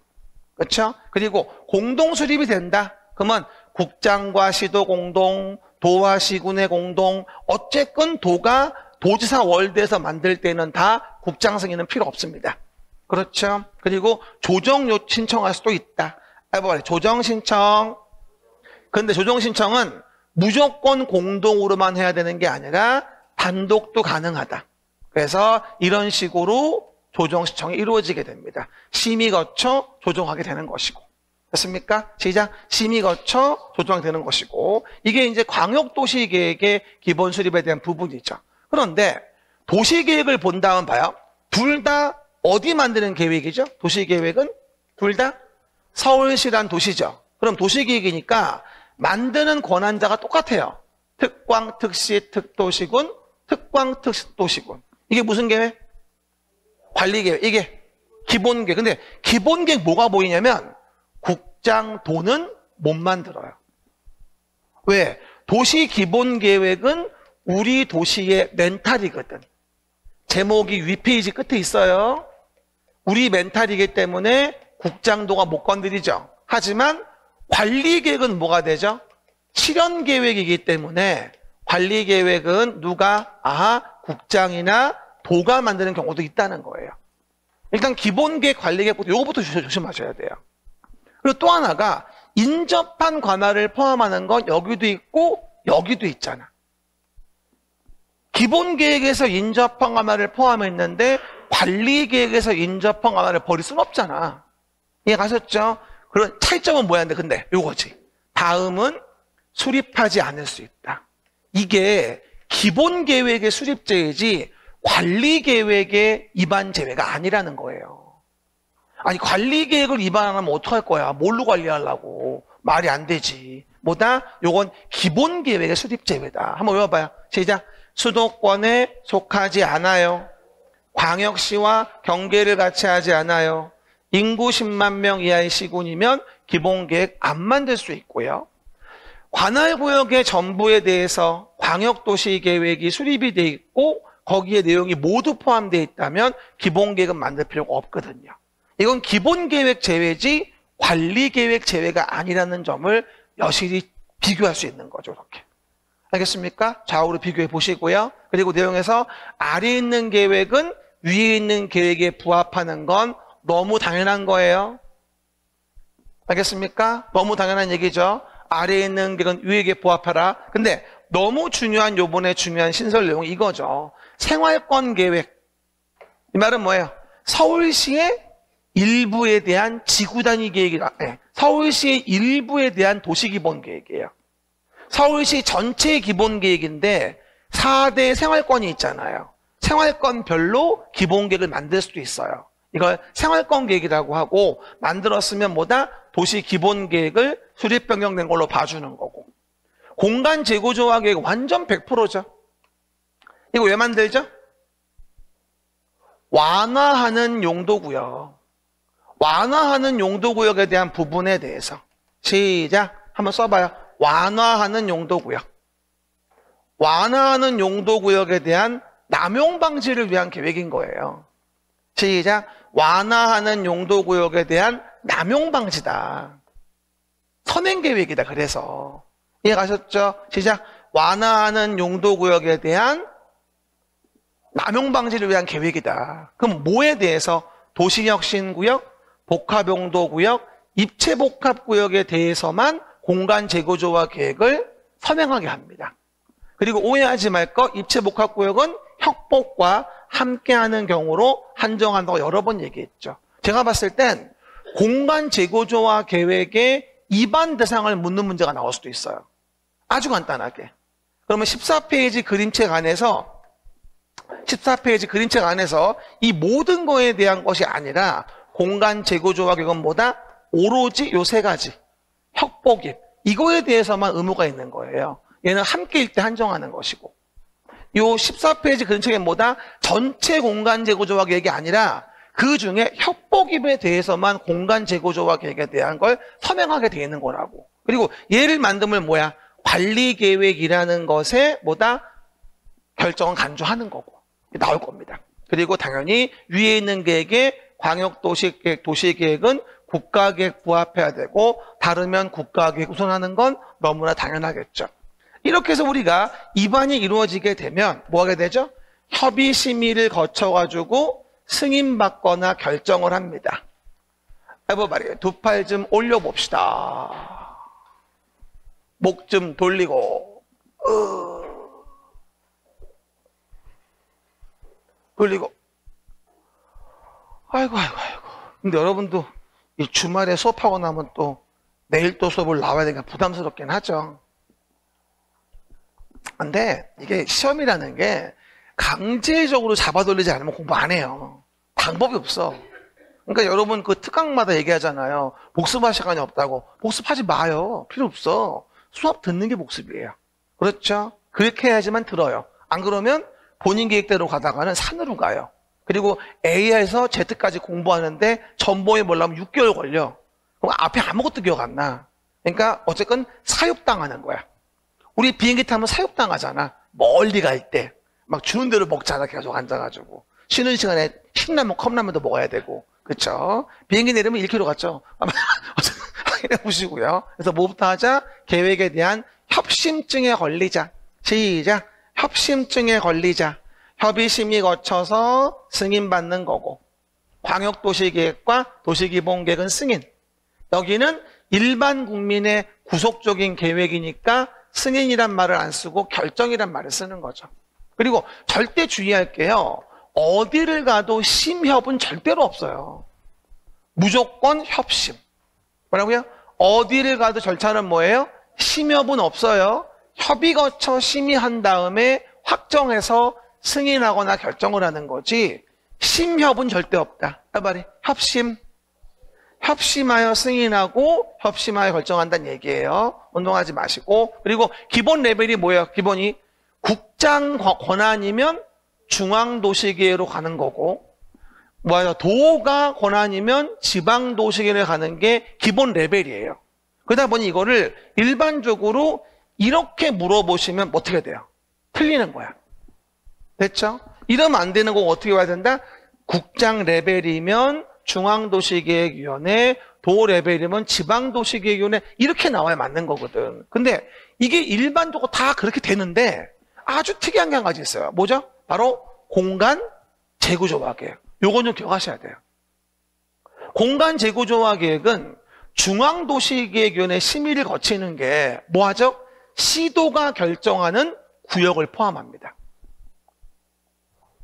Speaker 1: 그렇죠? 그리고 공동 수립이 된다. 그러면 국장과 시도 공동, 도와 시군의 공동, 어쨌건 도가 도지사 월드에서 만들 때는 다 국장 승인은 필요 없습니다. 그렇죠? 그리고 조정 신청할 수도 있다. 조정 신청. 그런데 조정 신청은 무조건 공동으로만 해야 되는 게 아니라 단독도 가능하다. 그래서 이런 식으로 조정 신청이 이루어지게 됩니다. 심의 거쳐 조정하게 되는 것이고. 됐습니까? 시작. 심의 거쳐 조정되는 것이고. 이게 이제 광역도시계획의 기본 수립에 대한 부분이죠. 그런데 도시계획을 본 다음 봐요. 둘 다 어디 만드는 계획이죠? 도시계획은 둘 다 서울시란 도시죠. 그럼 도시계획이니까 만드는 권한자가 똑같아요. 특광, 특시, 특도시군, 특광, 특도시군. 이게 무슨 계획? 관리계획. 이게 기본계획. 근데 기본계획 뭐가 보이냐면 국장, 도는 못 만들어요. 왜? 도시 기본계획은 우리 도시의 멘탈이거든. 제목이 윗페이지 끝에 있어요. 우리 멘탈이기 때문에 국장도가 못 건드리죠. 하지만 관리계획은 뭐가 되죠? 실현계획이기 때문에 관리계획은 누가? 국장이나 도가 만드는 경우도 있다는 거예요. 일단 기본계획, 관리계획부터 이거부터 조심하셔야 돼요. 그리고 또 하나가 인접한 관할을 포함하는 건 여기도 있고 여기도 있잖아. 기본계획에서 인접한 관할을 포함했는데 관리계획에서 인접한 관할을 버릴 수는 없잖아. 이해가셨죠? 그런 차이점은 뭐야? 근데 요거지. 다음은 수립하지 않을 수 있다. 이게 기본계획의 수립제이지 관리계획의 위반 제외가 아니라는 거예요. 아니 관리계획을 위반 안 하면 어떡할 거야? 뭘로 관리하려고? 말이 안 되지. 뭐다? 요건 기본계획의 수립제외다. 한번 외워봐요. 시작. 수도권에 속하지 않아요. 광역시와 경계를 같이 하지 않아요. 인구 10만 명 이하의 시군이면 기본계획 안 만들 수 있고요. 관할구역의 전부에 대해서 광역도시계획이 수립이 돼 있고 거기에 내용이 모두 포함되어 있다면 기본계획은 만들 필요가 없거든요. 이건 기본계획 제외지 관리계획 제외가 아니라는 점을 여실히 비교할 수 있는 거죠. 이렇게. 알겠습니까? 좌우로 비교해 보시고요. 그리고 내용에서 아래에 있는 계획은 위에 있는 계획에 부합하는 건 너무 당연한 거예요. 알겠습니까? 너무 당연한 얘기죠. 아래에 있는 계획은 위에게 부합하라. 근데 너무 중요한 요번에 중요한 신설 내용이 이거죠. 생활권 계획. 이 말은 뭐예요? 서울시의 일부에 대한 지구 단위 계획이라. 서울시의 일부에 대한 도시 기본 계획이에요. 서울시 전체 기본 계획인데 4대 생활권이 있잖아요. 생활권별로 기본 계획을 만들 수도 있어요. 이걸 생활권 계획이라고 하고 만들었으면 뭐다? 도시 기본 계획을 수립 변경된 걸로 봐주는 거고. 공간 재고 조화 계획 완전 100%죠. 이거 왜 만들죠? 완화하는 용도구역. 완화하는 용도구역에 대한 부분에 대해서. 시작. 한번 써봐요. 완화하는 용도구역. 완화하는 용도구역에 대한 남용 방지를 위한 계획인 거예요. 시작. 완화하는 용도구역에 대한 남용 방지다. 선행 계획이다. 그래서 이해가셨죠? 시작. 완화하는 용도구역에 대한 남용 방지를 위한 계획이다. 그럼 뭐에 대해서? 도시혁신구역, 복합용도구역, 입체복합구역에 대해서만 공간 재구조화 계획을 서명하게 합니다. 그리고 오해하지 말 것, 입체복합구역은 협복과 함께하는 경우로 한정한다고 여러 번 얘기했죠. 제가 봤을 땐 공간 재구조화 계획의 입안 대상을 묻는 문제가 나올 수도 있어요. 아주 간단하게. 그러면 14페이지 그림책 안에서 이 모든 거에 대한 것이 아니라 공간 재구조화 계획은 뭐다? 오로지 요 세 가지. 협복입. 이거에 대해서만 의무가 있는 거예요. 얘는 함께일 때 한정하는 것이고. 요 14페이지 그림책은 뭐다? 전체 공간 재구조화 계획이 아니라 그 중에 협복입에 대해서만 공간 재구조화 계획에 대한 걸 서명하게 되어 있는 거라고. 그리고 얘를 만들면 뭐야? 관리계획이라는 것에 뭐다? 결정은 간주하는 거고. 나올 겁니다. 그리고 당연히 위에 있는 계획에 광역도시계획, 도시계획은 국가계획 부합해야 되고 다르면 국가계획 우선하는 건 너무나 당연하겠죠. 이렇게 해서 우리가 입안이 이루어지게 되면 뭐 하게 되죠? 협의 심의를 거쳐가지고 승인받거나 결정을 합니다. 해봐봐요. 두 팔 좀 올려봅시다. 목 좀 돌리고 돌리고 아이고. 근데 여러분도 이 주말에 수업하고 나면 또 내일 또 수업을 나와야 되니까 부담스럽긴 하죠. 근데 이게 시험이라는 게 강제적으로 잡아돌리지 않으면 공부 안 해요. 방법이 없어. 그러니까 여러분 그 특강마다 얘기하잖아요. 복습할 시간이 없다고. 복습하지 마요. 필요 없어. 수업 듣는 게 복습이에요. 그렇죠? 그렇게 해야지만 들어요. 안 그러면 본인 계획대로 가다가는 산으로 가요. 그리고 A에서 Z까지 공부하는데 전보에 몰라면 6개월 걸려. 그럼 앞에 아무것도 기억 안 나. 그러니까 어쨌건 사육당하는 거야. 우리 비행기 타면 사육당하잖아. 멀리 갈 때. 막 주는 대로 먹잖아. 계속 앉아가지고. 쉬는 시간에 신라면, 컵라면도 먹어야 되고. 그렇죠? 비행기 내리면 1km 갔죠. 확인해 보시고요. 그래서 뭐부터 하자? 계획에 대한 협심증에 걸리자. 시작. 협심증에 걸리자. 협의 심의 거쳐서 승인받는 거고. 광역도시계획과 도시기본계획은 승인. 여기는 일반 국민의 구속적인 계획이니까 승인이란 말을 안 쓰고 결정이란 말을 쓰는 거죠. 그리고 절대 주의할 게요. 어디를 가도 심협은 절대로 없어요. 무조건 협심. 뭐라고요? 어디를 가도 절차는 뭐예요? 심협은 없어요. 협의 거쳐 심의한 다음에 확정해서 승인하거나 결정을 하는 거지 심협은 절대 없다. 말이 협심. 협심하여 승인하고 협심하여 결정한다는 얘기예요. 운동하지 마시고. 그리고 기본 레벨이 뭐예요? 기본이 국장 권한이면 중앙도시계획으로 가는 거고 도가 권한이면 지방도시계획에 가는 게 기본 레벨이에요. 그러다 보니 이거를 일반적으로 이렇게 물어보시면 어떻게 돼요? 틀리는 거야. 됐죠? 이러면 안 되는 거 어떻게 와야 된다? 국장 레벨이면 중앙도시계획위원회, 도 레벨이면 지방도시계획위원회 이렇게 나와야 맞는 거거든. 근데 이게 일반적으로 다 그렇게 되는데 아주 특이한 게 한 가지 있어요. 뭐죠? 바로 공간 재구조화 계획. 요건 좀 기억하셔야 돼요. 공간 재구조화 계획은 중앙도시계획위원회 심의를 거치는 게 뭐하죠? 시도가 결정하는 구역을 포함합니다.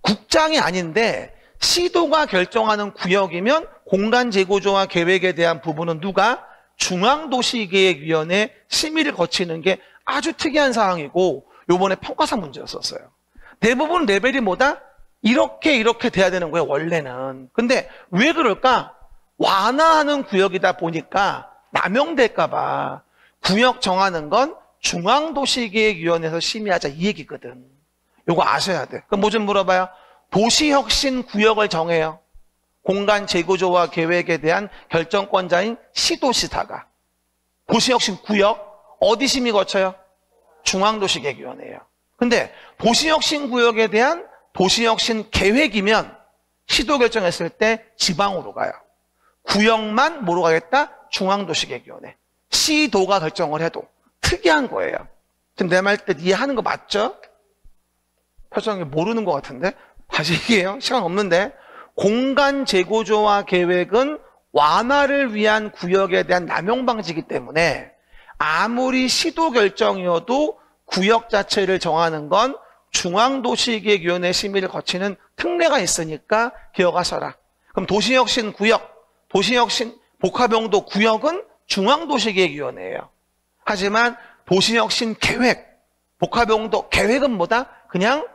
Speaker 1: 국장이 아닌데 시도가 결정하는 구역이면 공간 재구조화 계획에 대한 부분은 누가? 중앙도시계획위원회 심의를 거치는 게 아주 특이한 사항이고 요번에 평가사 문제였었어요. 대부분 레벨이 뭐다? 이렇게 돼야 되는 거예요, 원래는. 근데 왜 그럴까? 완화하는 구역이다 보니까 남용될까 봐 구역 정하는 건 중앙도시계획위원회에서 심의하자 이 얘기거든. 요거 아셔야 돼. 그럼 뭐 좀 물어봐요. 도시혁신 구역을 정해요. 공간 재구조화 계획에 대한 결정권자인 시도시다가. 도시혁신 구역 어디 심의 거쳐요? 중앙도시계획위원회예요. 근데 도시혁신 구역에 대한 도시혁신 계획이면 시도 결정했을 때 지방으로 가요. 구역만 뭐로 가겠다? 중앙도시계획위원회. 시도가 결정을 해도 특이한 거예요. 지금 내 말 때 이해하는 거 맞죠? 표정이 모르는 것 같은데? 다시 얘기해요. 시간 없는데. 공간 재구조화 계획은 완화를 위한 구역에 대한 남용 방지이기 때문에 아무리 시도 결정이어도 구역 자체를 정하는 건 중앙도시계획위원회 심의를 거치는 특례가 있으니까 기억하셔라. 그럼 도시혁신 구역, 도시혁신 복합용도 구역은 중앙도시계획위원회예요. 하지만 도시혁신 계획, 복합용도 계획은 뭐다? 그냥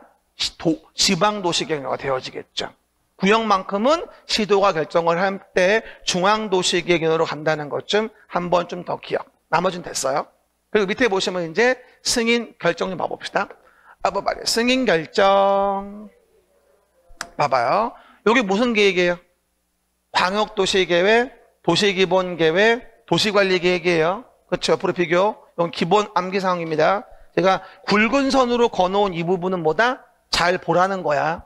Speaker 1: 지방도시계획위원회가 되어지겠죠. 구역만큼은 시도가 결정을 할 때 중앙도시계획위원회로 간다는 것 좀 한 번 좀 더 기억. 나머지는 됐어요. 그리고 밑에 보시면 이제 승인 결정 좀 봐봅시다. 봐봐요. 승인 결정. 봐봐요. 여기 무슨 계획이에요? 광역도시계획, 도시기본계획, 도시관리계획이에요. 그렇죠. 옆으로 비교. 이건 기본 암기사항입니다. 제가 굵은 선으로 거놓은 이 부분은 뭐다? 잘 보라는 거야.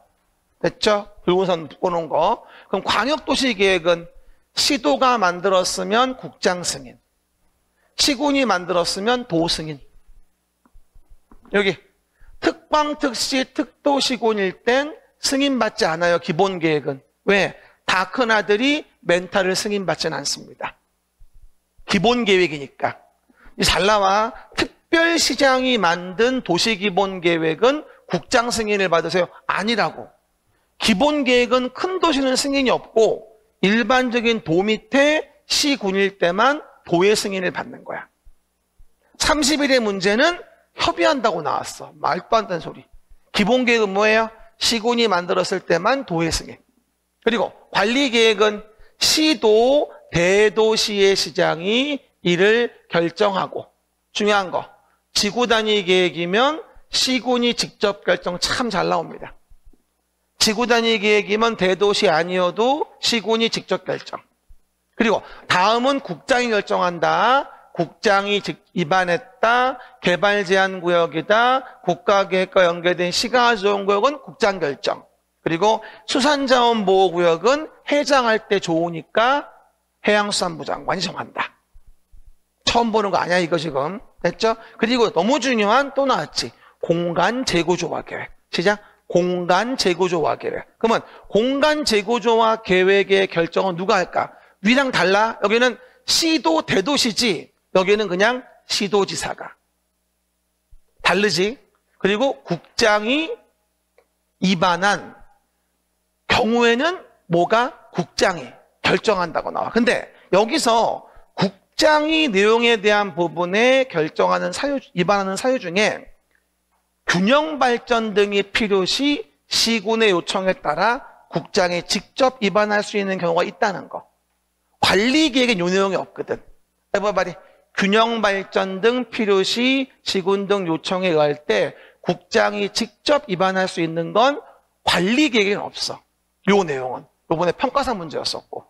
Speaker 1: 됐죠? 굵은 선 묶어놓은 거. 그럼 광역도시계획은 시도가 만들었으면 국장 승인, 시군이 만들었으면 도 승인. 여기 특광, 특시, 특도, 시군일 땐 승인받지 않아요. 기본계획은. 왜? 다 큰 아들이 멘탈을 승인받지는 않습니다. 기본계획이니까. 잘 나와. 특별시장이 만든 도시기본계획은 국장 승인을 받으세요. 아니라고. 기본계획은 큰 도시는 승인이 없고 일반적인 도 밑에 시군일 때만 도의 승인을 받는 거야. 30일의 문제는 협의한다고 나왔어. 말도 안 되는 소리. 기본계획은 뭐예요? 시군이 만들었을 때만 도의 승인. 그리고 관리계획은 시도, 대도시의 시장이 이를 결정하고, 중요한 거, 지구단위 계획이면 시군이 직접 결정 참 잘 나옵니다. 지구단위 계획이면 대도시 아니어도 시군이 직접 결정. 그리고 다음은 국장이 결정한다. 국장이 입안했다. 개발제한구역이다. 국가계획과 연계된 시가조정구역은 국장 결정. 그리고 수산자원보호구역은 해장할 때 좋으니까 해양수산부 장관이 정한다. 처음 보는 거 아니야 이거 지금. 됐죠? 그리고 너무 중요한 또 나왔지. 공간재구조화 계획. 시작. 공간재구조화 계획. 그러면 공간재구조화 계획의 결정은 누가 할까? 위랑 달라. 여기는 시도 대도시지. 여기는 그냥 시도지사가. 다르지? 그리고 국장이 입안한 경우에는 뭐가? 국장이 결정한다고 나와. 근데 여기서 국장이 내용에 대한 부분에 결정하는 사유, 입안하는 사유 중에 균형 발전 등이 필요시 시군의 요청에 따라 국장이 직접 입안할 수 있는 경우가 있다는 거. 관리계획엔 요 내용이 없거든. everybody. 균형 발전 등 필요시 시군 등 요청에 의할 때 국장이 직접 입안할 수 있는 건 관리계획엔 없어. 요 내용은. 요번에 평가사 문제였었고.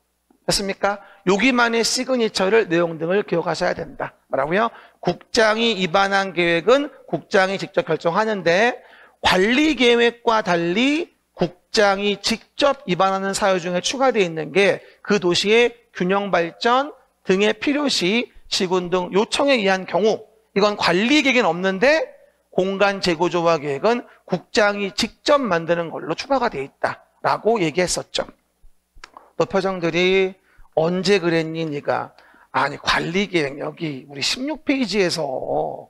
Speaker 1: 됐습니까? 여기만의 시그니처를 내용 등을 기억하셔야 된다. 뭐라고요? 국장이 입안한 계획은 국장이 직접 결정하는데 관리계획과 달리 국장이 직접 입안하는 사유 중에 추가되어 있는 게 그 도시의 균형 발전 등의 필요시 시군 등 요청에 의한 경우 이건 관리계획은 없는데 공간재구조화 계획은 국장이 직접 만드는 걸로 추가가 되어 있다라고 얘기했었죠. 또 표정들이 언제 그랬니 네가? 아니 관리계획 여기 우리 16페이지에서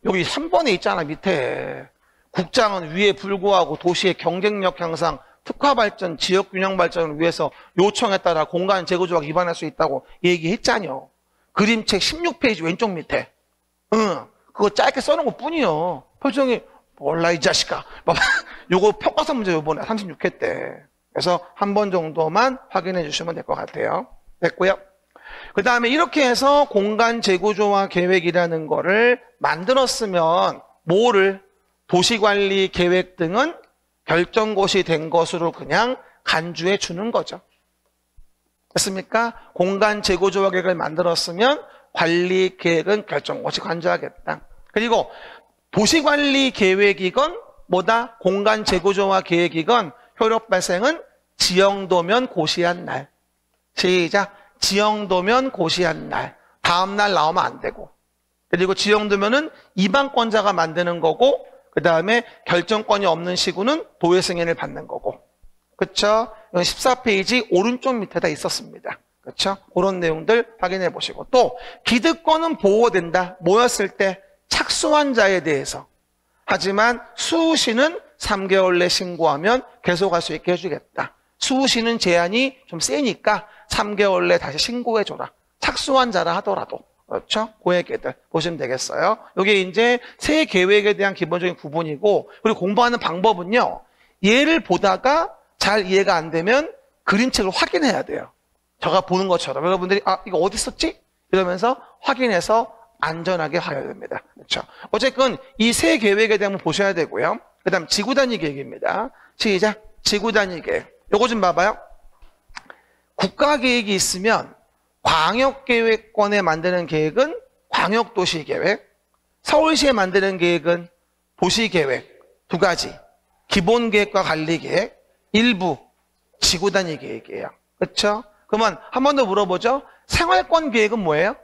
Speaker 1: 여기 3번에 있잖아 밑에. 국장은 위에 불구하고 도시의 경쟁력 향상, 특화 발전, 지역 균형 발전을 위해서 요청에 따라 공간 재구조화가 기반할 수 있다고 얘기했잖여. 그림책 16페이지 왼쪽 밑에. 응, 그거 짧게 써놓은 것 뿐이요. 표정이 몰라 이 자식아. 요거 평가서 문제 요번에 36회 때. 그래서 한 번 정도만 확인해 주시면 될 것 같아요. 됐고요. 그 다음에 이렇게 해서 공간 재구조화 계획이라는 거를 만들었으면 뭐를 도시관리 계획 등은 결정고시 된 것으로 그냥 간주해 주는 거죠. 됐습니까? 공간 재구조화 계획을 만들었으면 관리 계획은 결정고시 간주하겠다. 그리고 도시관리 계획이건 뭐다? 공간 재구조화 계획이건 효력 발생은 지형도면 고시한 날. 시작. 지형도면 고시한 날. 다음 날 나오면 안 되고. 그리고 지형도면은 이방권자가 만드는 거고 그 다음에 결정권이 없는 시군은 도의 승인을 받는 거고. 그쵸? 14페이지 오른쪽 밑에다 있었습니다. 그쵸? 그런 내용들 확인해 보시고. 또, 기득권은 보호된다. 뭐였을 때? 착수한 자에 대해서. 하지만 수시는 3개월 내 신고하면 계속할 수 있게 해주겠다. 수시는 제한이 좀 세니까 3개월 내 다시 신고해줘라. 착수한 자라 하더라도. 그렇죠? 그 얘기들 보시면 되겠어요. 이게 이제 세 계획에 대한 기본적인 구분이고, 그리고 공부하는 방법은요, 얘를 보다가 잘 이해가 안 되면 그림책을 확인해야 돼요. 제가 보는 것처럼 여러분들이 이거 어디 있었지? 이러면서 확인해서 안전하게 하셔야 됩니다. 그렇죠? 어쨌든 이 세 계획에 대한 번 보셔야 되고요. 그 다음 지구단위 계획입니다. 시작. 지구단위 계획. 요거 좀 봐봐요. 국가계획이 있으면 광역계획권에 만드는 계획은 광역도시계획, 서울시에 만드는 계획은 도시계획 두 가지, 기본계획과 관리계획, 일부 지구단위 계획이에요. 그렇죠? 그러면 한 번 더 물어보죠. 생활권 계획은 뭐예요?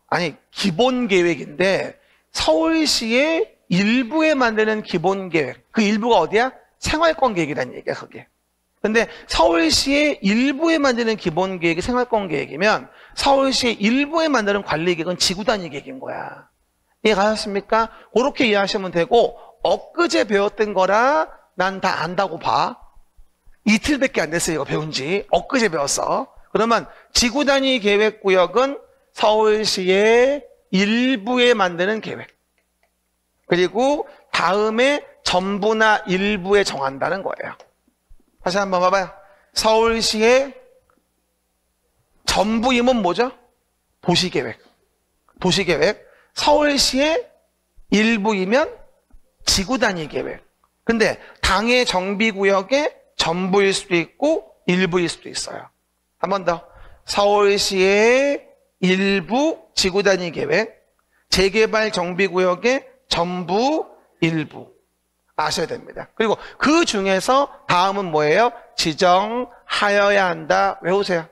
Speaker 1: 아니, 기본계획인데 서울시의 일부에 만드는 기본계획, 그 일부가 어디야? 생활권 계획이라는 얘기야, 그게. 근데 서울시의 일부에 만드는 기본계획이 생활권 계획이면 서울시의 일부에 만드는 관리계획은 지구단위 계획인 거야. 이해가셨습니까? 그렇게 이해하시면 되고, 엊그제 배웠던 거라 난 다 안다고 봐. 이틀밖에 안 됐어요, 이거 배운 지. 엊그제 배웠어. 그러면 지구단위 계획구역은 서울시의 일부에 만드는 계획. 그리고 다음에 전부나 일부에 정한다는 거예요. 다시 한번 봐봐요. 서울시의 전부이면 뭐죠? 도시계획. 도시계획. 서울시의 일부이면 지구단위 계획. 근데 당의 정비구역의 전부일 수도 있고 일부일 수도 있어요. 한 번 더. 서울시의 일부 지구단위 계획, 재개발 정비구역의 전부, 일부. 아셔야 됩니다. 그리고 그 중에서 다음은 뭐예요? 지정하여야 한다. 외우세요.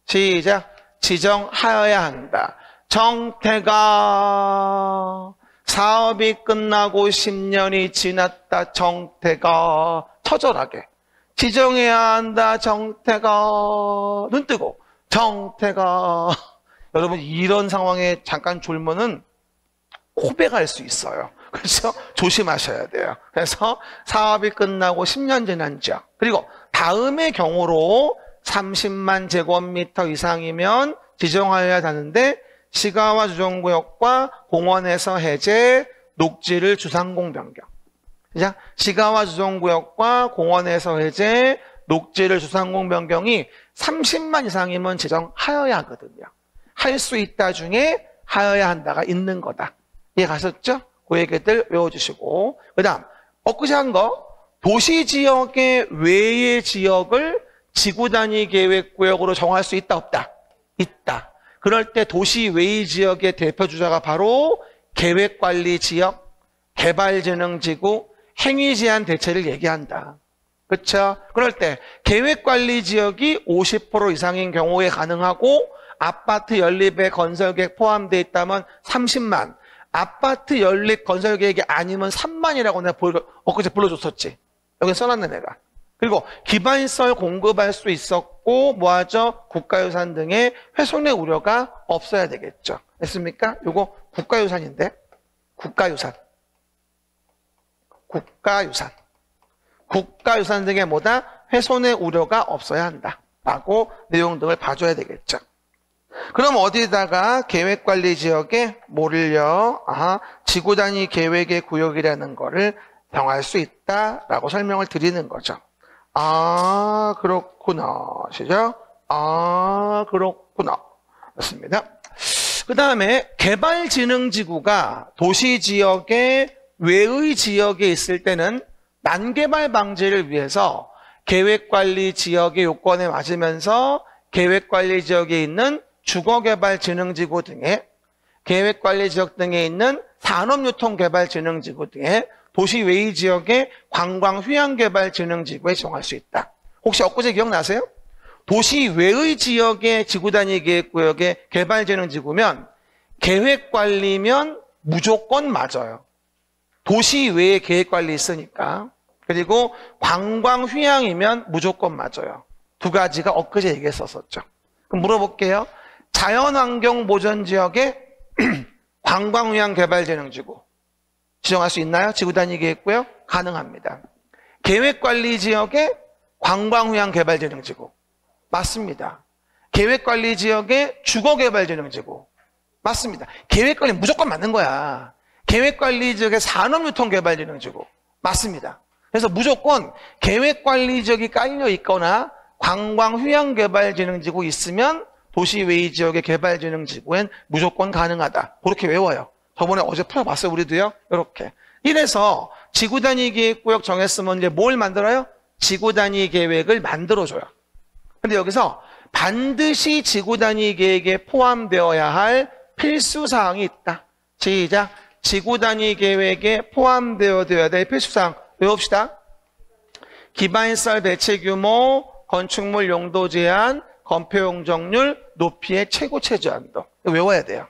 Speaker 1: 시작. 지정하여야 한다. 정태가 사업이 끝나고 10년이 지났다. 정태가 처절하게 지정해야 한다. 정태가 눈 뜨고 정태가 여러분 이런 상황에 잠깐 졸면은 고백할 수 있어요. 그래서 조심하셔야 돼요. 그래서 사업이 끝나고 10년 지난 지역, 그리고 다음의 경우로 30만 제곱미터 이상이면 지정하여야 하는데 시가와 주정구역과 공원에서 해제, 녹지를 주상공 변경. 시가와 주정구역과 공원에서 해제, 녹지를 주상공 변경이 30만 이상이면 지정하여야 하거든요. 할 수 있다 중에 하여야 한다가 있는 거다. 이해 가셨죠? 그 얘기들 외워주시고. 그 다음, 엊그제 한 거, 도시지역의 외의 지역을 지구단위 계획구역으로 정할 수 있다, 없다? 있다. 그럴 때 도시 외의 지역의 대표주자가 바로 계획관리지역, 개발진흥지구, 행위제한 대체를 얘기한다. 그렇죠? 그럴 때 계획관리지역이 50% 이상인 경우에 가능하고 아파트 연립에 건설계획 포함되어 있다면 30만, 아파트 연립 건설계획이 아니면 3만이라고 내가 엊그제 불러줬었지. 여기 써놨네 내가. 그리고 기반시설 공급할 수 있었고 뭐하죠? 국가유산 등의 훼손의 우려가 없어야 되겠죠. 됐습니까? 요거 국가유산인데 국가유산 등의 뭐다? 훼손의 우려가 없어야 한다 라고 내용 등을 봐줘야 되겠죠. 그럼 어디다가 계획관리지역에 뭐를요? 지구단위 계획의 구역이라는 거를 정할 수 있다라고 설명을 드리는 거죠. 그렇구나. 시죠? 그렇구나. 맞습니다. 그 다음에 개발진흥지구가 도시지역의 외의 지역에 있을 때는 난개발 방지를 위해서 계획관리지역의 요건에 맞으면서 계획관리지역에 있는 주거개발진흥지구 등의 계획관리지역 등에 있는 산업유통개발진흥지구 등의 도시 외의 지역의 관광휴양개발진흥지구에 정할 수 있다. 혹시 엊그제 기억나세요? 도시 외의 지역의 지구단위 계획구역의 개발진흥지구면 계획관리면 무조건 맞아요. 도시 외에 계획관리 있으니까. 그리고 관광 휴양이면 무조건 맞아요. 두 가지가 엊그제 얘기했었죠. 그럼 물어볼게요. 자연환경 보전지역에 관광휴양개발진흥지구 지정할 수 있나요? 지구단위 계획구요? 가능합니다. 계획관리지역에 관광휴양개발진흥지구 맞습니다. 계획관리지역에 주거개발진흥지구 맞습니다. 계획관리 무조건 맞는 거야. 계획관리지역에 산업유통개발진흥지구 맞습니다. 그래서 무조건 계획관리지역이 깔려 있거나 관광휴양개발진흥지구 있으면 도시외의지역의 개발진흥지구엔 무조건 가능하다. 그렇게 외워요. 저번에 어제 풀어봤어요. 우리도요. 이렇게. 이래서 지구단위 계획구역 정했으면 이제 뭘 만들어요? 지구단위 계획을 만들어줘요. 근데 여기서 반드시 지구단위 계획에 포함되어야 할 필수사항이 있다. 시작. 지구단위 계획에 포함되어야 될 필수사항 외웁시다. 기반시설 배치 규모, 건축물 용도 제한, 건폐 용적률, 높이의 최고 최저한도. 외워야 돼요.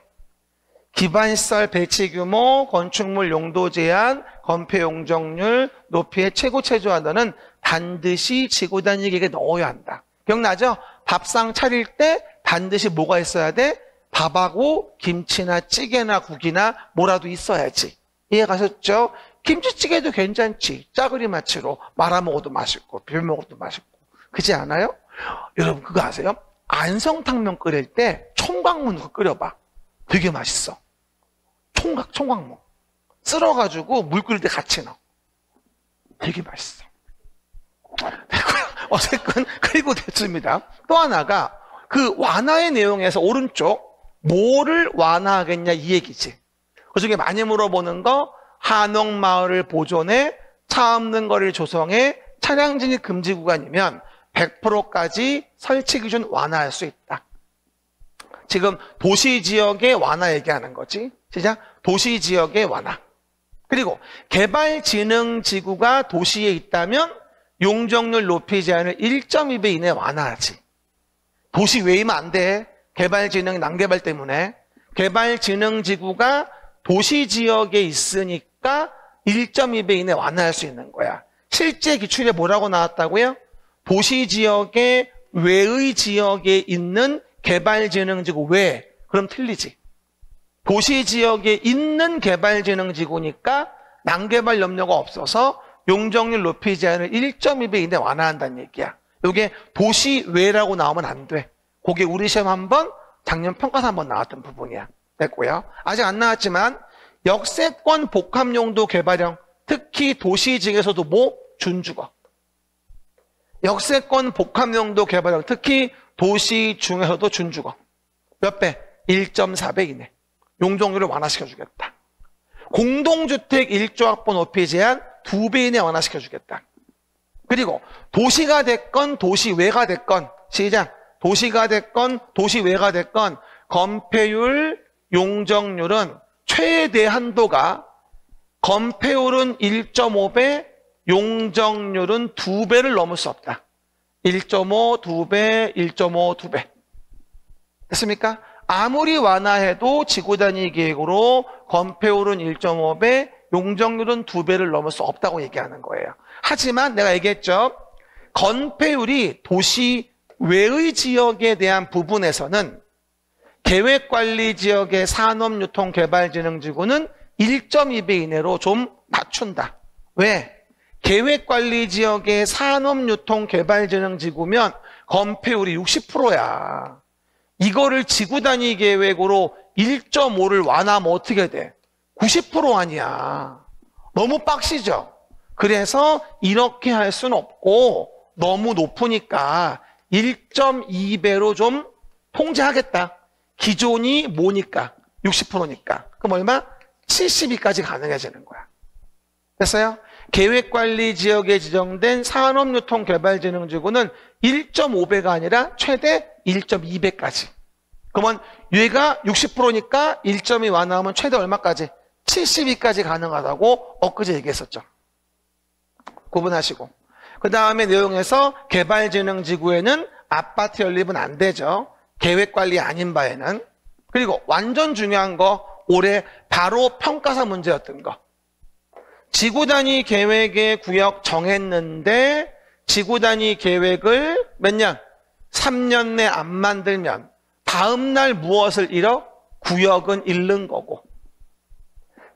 Speaker 1: 기반시설 배치 규모, 건축물 용도 제한, 건폐 용적률, 높이의 최고 최저한도는 반드시 지구단위 계획에 넣어야 한다. 기억나죠? 밥상 차릴 때 반드시 뭐가 있어야 돼? 밥하고 김치나 찌개나 국이나 뭐라도 있어야지. 이해 가셨죠? 김치찌개도 괜찮지. 짜글이 마치로 말아 먹어도 맛있고 비벼 먹어도 맛있고. 그렇지 않아요? 여러분 그거 아세요? 안성탕면 끓일 때 총각문 넣고 끓여봐. 되게 맛있어. 총각문. 쓸어가지고 물 끓일 때 같이 넣어. 되게 맛있어. 어쨌든 그리고 됐습니다. 또 하나가 그 완화의 내용에서 오른쪽 뭐를 완화하겠냐 이 얘기지. 그중에 많이 물어보는 거 한옥마을을 보존해 차 없는 거리를 조성해 차량 진입 금지 구간이면 100%까지 설치 기준 완화할 수 있다. 지금 도시지역의 완화 얘기하는 거지. 시작. 도시지역의 완화. 그리고 개발진흥지구가 도시에 있다면 용적률 높이 제한을 1.2배 이내 완화하지. 도시 외이면 안 돼. 개발진흥 난개발 때문에. 개발진흥지구가 도시지역에 있으니까 1.2배 이내 완화할 수 있는 거야. 실제 기출에 뭐라고 나왔다고요? 도시지역의 외의 지역에 있는 개발진흥지구 외. 그럼 틀리지. 도시지역에 있는 개발진흥지구니까 난개발 염려가 없어서 용적률 높이 제한을 1.2배 이내 완화한다는 얘기야. 이게 도시 외라고 나오면 안 돼. 그게 우리 시험 한번 작년 평가서 한번 나왔던 부분이야. 됐고요. 아직 안 나왔지만 역세권 복합용도 개발형 특히 도시지역에서도 뭐? 준주거. 역세권 복합용도 개발형 특히 도시 중에서도 준주거. 몇 배? 1.4배 이내. 용적률을 완화시켜주겠다. 공동주택 1조 확보 높이 제한 2배 이내 완화시켜주겠다. 그리고 도시가 됐건 도시외가 됐건 시작. 도시가 됐건 도시외가 됐건 건폐율, 용적률은 최대 한도가 건폐율은 1.5배, 용적률은 2배를 넘을 수 없다. 1.5, 2배, 1.5, 2배. 됐습니까? 아무리 완화해도 지구단위 계획으로 건폐율은 1.5배, 용적률은 2배를 넘을 수 없다고 얘기하는 거예요. 하지만 내가 얘기했죠. 건폐율이 도시 외의 지역에 대한 부분에서는 계획관리지역의 산업유통개발진흥지구는 1.2배 이내로 좀 낮춘다. 왜? 계획관리지역의 산업유통개발진흥지구면 건폐율이 60%야. 이거를 지구단위 계획으로 1.5를 완화하면 어떻게 돼? 90% 아니야. 너무 빡시죠? 그래서 이렇게 할 수는 없고 너무 높으니까 1.2배로 좀 통제하겠다. 기존이 뭐니까? 60%니까. 그럼 얼마? 72까지 가능해지는 거야. 됐어요? 계획관리지역에 지정된 산업유통개발진흥지구는 1.5배가 아니라 최대 1.2배까지. 그러면 얘가 60%니까 1.2 완화하면 최대 얼마까지? 72까지 가능하다고 엊그제 얘기했었죠. 구분하시고. 그 다음에 내용에서 개발진흥지구에는 아파트 연립은 안 되죠. 계획관리 아닌 바에는. 그리고 완전 중요한 거 올해 바로 평가사 문제였던 거. 지구 단위 계획의 구역 정했는데 지구 단위 계획을 몇 년? 3년 내 안 만들면 다음 날 무엇을 잃어? 구역은 잃는 거고.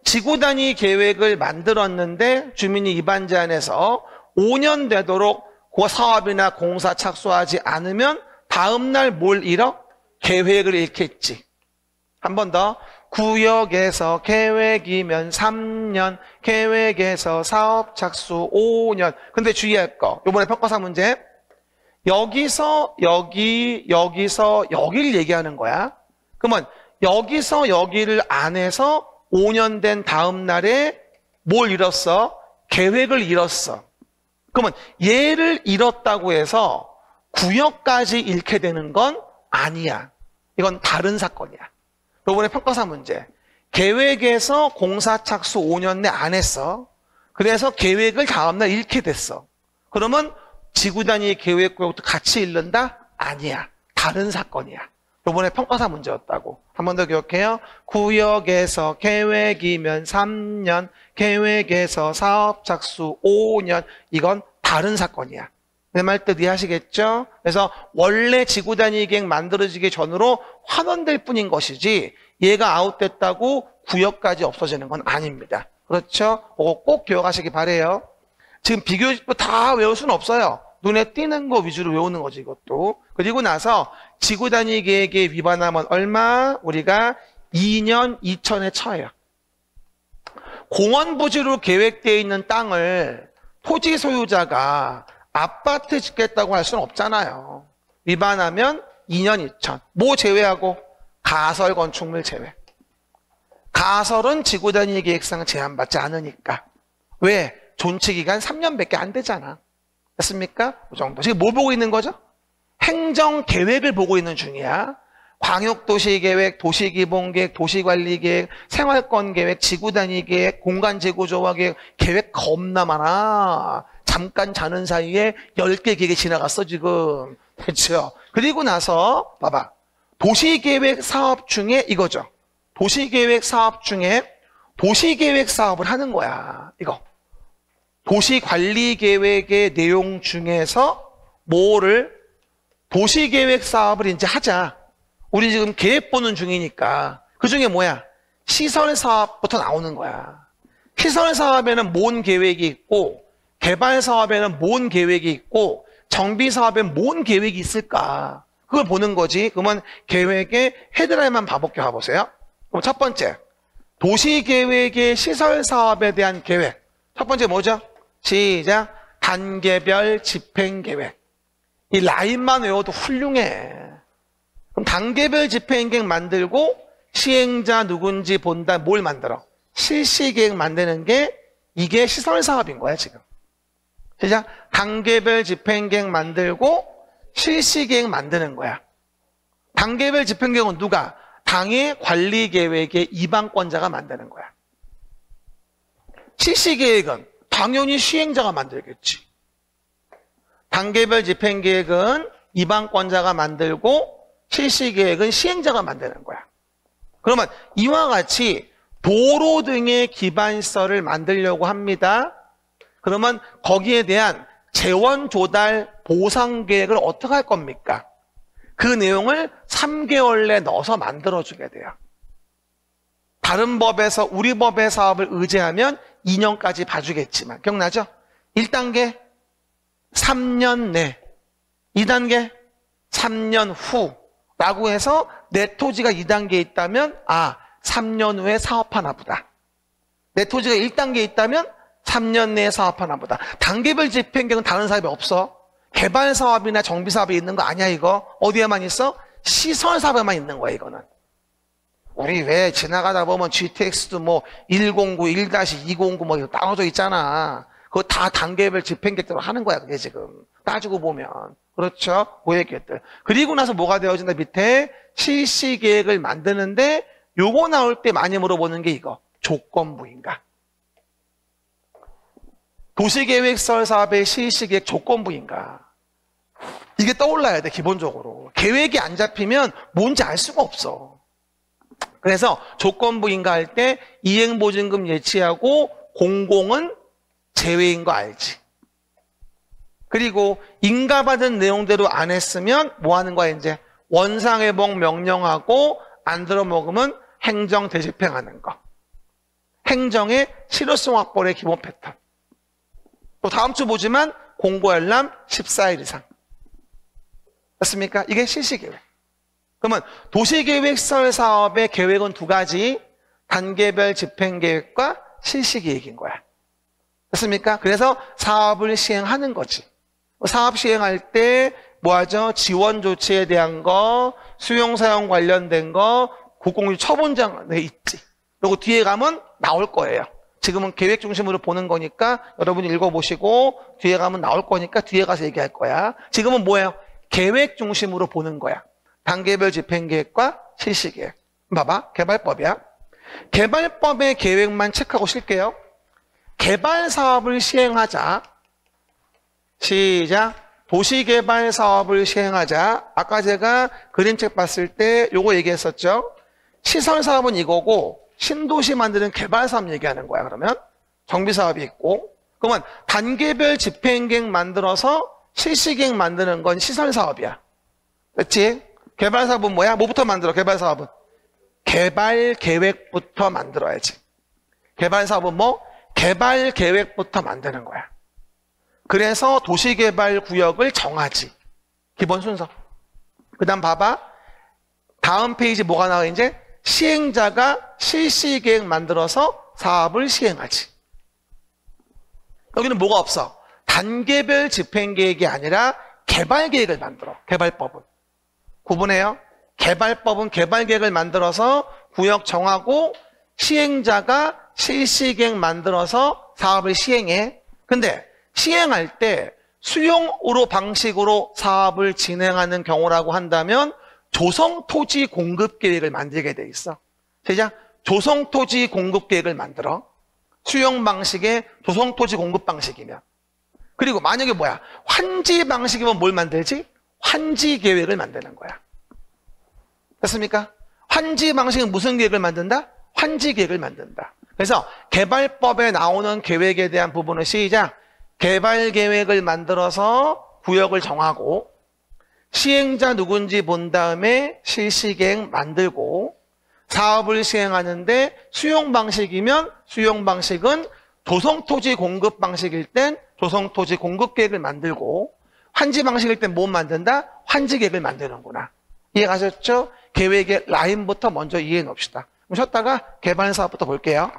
Speaker 1: 지구 단위 계획을 만들었는데 주민이 입안 제한에서 5년 되도록 그 사업이나 공사 착수하지 않으면 다음 날 뭘 잃어? 계획을 잃겠지. 한 번 더. 구역에서 계획이면 3년, 계획에서 사업 착수 5년. 근데 주의할 거. 이번에 평가사 문제. 여기서 여기서 여기를 얘기하는 거야. 그러면 여기서 여기를 안 해서 5년 된 다음 날에 뭘 잃었어? 계획을 잃었어. 그러면 얘를 잃었다고 해서 구역까지 잃게 되는 건 아니야. 이건 다른 사건이야. 이번에 평가사 문제. 계획에서 공사 착수 5년 내 안 했어. 그래서 계획을 다음날 잃게 됐어. 그러면 지구 단위 계획구역도 같이 잃는다? 아니야. 다른 사건이야. 이번에 평가사 문제였다고. 한 번 더 기억해요. 구역에서 계획이면 3년, 계획에서 사업 착수 5년. 이건 다른 사건이야. 내 말 뜻 이해하시겠죠? 그래서 원래 지구 단위 계획 만들어지기 전으로 환원될 뿐인 것이지 얘가 아웃됐다고 구역까지 없어지는 건 아닙니다. 그렇죠? 그거 꼭 기억하시기 바래요. 지금 비교집도 다 외울 수는 없어요. 눈에 띄는 거 위주로 외우는 거지 이것도. 그리고 나서 지구 단위 계획에 위반하면 얼마? 우리가 2년 2천에 처해요. 공원 부지로 계획되어 있는 땅을 토지 소유자가 아파트 짓겠다고 할 수는 없잖아요. 위반하면 2년 2천. 뭐 제외하고? 가설 건축물 제외. 가설은 지구 단위 계획상 제한받지 않으니까. 왜? 존치 기간 3년밖에 안 되잖아. 됐습니까? 그 정도. 지금 뭐 보고 있는 거죠? 행정 계획을 보고 있는 중이야. 광역도시계획, 도시기본계획, 도시관리계획, 생활권계획, 지구단위계획, 공간재구조화계획, 계획 겁나 많아. 잠깐 자는 사이에 10개 계획이 지나갔어 지금. 됐죠? 그리고 나서 봐봐. 도시계획 사업 중에 이거죠. 도시계획 사업 중에 도시계획 사업을 하는 거야. 이거. 도시관리계획의 내용 중에서 뭐를 도시계획 사업을 이제 하자. 우리 지금 계획 보는 중이니까 그 중에 뭐야? 시설 사업부터 나오는 거야. 시설 사업에는 뭔 계획이 있고 개발 사업에는 뭔 계획이 있고 정비 사업에는 뭔 계획이 있을까? 그걸 보는 거지. 그러면 계획의 헤드라인만 봐보세요. 그럼 첫 번째, 도시계획의 시설 사업에 대한 계획. 첫 번째 뭐죠? 시작. 단계별 집행계획. 이 라인만 외워도 훌륭해. 그럼 단계별 집행계획 만들고 시행자 누군지 본다. 뭘 만들어? 실시계획 만드는 게 이게 시설 사업인 거야 지금. 시작. 단계별 집행계획 만들고 실시계획 만드는 거야. 단계별 집행계획은 누가? 당의 관리계획의 이방권자가 만드는 거야. 실시계획은 당연히 시행자가 만들겠지. 단계별 집행계획은 이방권자가 만들고 실시계획은 시행자가 만드는 거야. 그러면 이와 같이 도로 등의 기반시설을 만들려고 합니다. 그러면 거기에 대한 재원 조달 보상 계획을 어떻게 할 겁니까? 그 내용을 3개월 내에 넣어서 만들어주게 돼요. 다른 법에서 우리 법의 사업을 의제하면 2년까지 봐주겠지만 기억나죠? 1단계 3년 내, 2단계 3년 후라고 해서 내 토지가 2단계에 있다면 3년 후에 사업하나 보다. 내 토지가 1단계에 있다면 3년 내에 사업하나 보다. 단계별 집행계획은 다른 사업이 없어. 개발 사업이나 정비 사업에 있는 거 아니야 이거. 어디에만 있어? 시설 사업에만 있는 거야 이거는. 우리 왜 지나가다 보면 GTX도 뭐 109, 1-209 뭐 이거 따로져 있잖아. 그거 다 단계별 집행계획대로 하는 거야 그게 지금. 따지고 보면. 그렇죠? 고액계획들. 그리고 나서 뭐가 되어진다 밑에 실시계획을 만드는데 요거 나올 때 많이 물어보는 게 이거. 조건부인가? 도시계획설 사업의 실시계획 조건부인가? 이게 떠올라야 돼 기본적으로. 계획이 안 잡히면 뭔지 알 수가 없어. 그래서 조건부인가 할 때 이행보증금 예치하고 공공은 제외인 거 알지? 그리고 인가받은 내용대로 안 했으면 뭐 하는 거야 이제? 원상회복 명령하고 안 들어먹으면 행정 대집행하는 거. 행정의 실효성 확보의 기본 패턴. 또 다음 주 보지만 공고알람 14일 이상. 맞습니까? 이게 실시계획. 그러면 도시계획 시설 사업의 계획은 두 가지. 단계별 집행계획과 실시계획인 거야. 맞습니까? 그래서 사업을 시행하는 거지. 사업 시행할 때 뭐 하죠? 지원 조치에 대한 거, 수용 사용 관련된 거, 국공유 처분장에 있지. 그리고 뒤에 가면 나올 거예요. 지금은 계획 중심으로 보는 거니까 여러분이 읽어보시고 뒤에 가면 나올 거니까 뒤에 가서 얘기할 거야. 지금은 뭐예요? 계획 중심으로 보는 거야. 단계별 집행계획과 실시계획. 봐봐. 개발법이야. 개발법의 계획만 체크하고 쉴게요. 개발 사업을 시행하자. 시작. 도시개발 사업을 시행하자. 아까 제가 그림책 봤을 때 요거 얘기했었죠. 시설 사업은 이거고 신도시 만드는 개발 사업 얘기하는 거야. 그러면 정비 사업이 있고 그러면 단계별 집행계획 만들어서 실시계획 만드는 건 시설 사업이야. 그렇지? 개발 사업은 뭐야? 뭐부터 만들어? 개발 사업은 개발 계획부터 만들어야지. 개발 사업은 뭐? 개발 계획부터 만드는 거야. 그래서 도시개발 구역을 정하지. 기본 순서. 그 다음 봐봐. 다음 페이지 뭐가 나와 이제? 시행자가 실시계획 만들어서 사업을 시행하지. 여기는 뭐가 없어? 단계별 집행계획이 아니라 개발계획을 만들어. 개발법은. 구분해요. 개발법은 개발계획을 만들어서 구역 정하고 시행자가 실시계획 만들어서 사업을 시행해. 근데 시행할 때 수용으로 방식으로 사업을 진행하는 경우라고 한다면 조성토지 공급계획을 만들게 돼 있어. 시작. 조성토지 공급계획을 만들어. 수용 방식의 조성토지 공급 방식이면. 그리고 만약에 뭐야? 환지 방식이면 뭘 만들지? 환지 계획을 만드는 거야. 됐습니까? 환지 방식은 무슨 계획을 만든다? 환지 계획을 만든다. 그래서 개발법에 나오는 계획에 대한 부분은 시작. 개발 계획을 만들어서 구역을 정하고 시행자 누군지 본 다음에 실시계획 만들고 사업을 시행하는데 수용 방식이면 수용 방식은 조성토지 공급 방식일 땐 조성토지 공급 계획을 만들고 환지 방식일 땐 뭐 만든다? 환지 계획을 만드는구나. 이해가셨죠? 계획의 라인부터 먼저 이해해 놓읍시다. 그럼 쉬었다가 개발 사업부터 볼게요.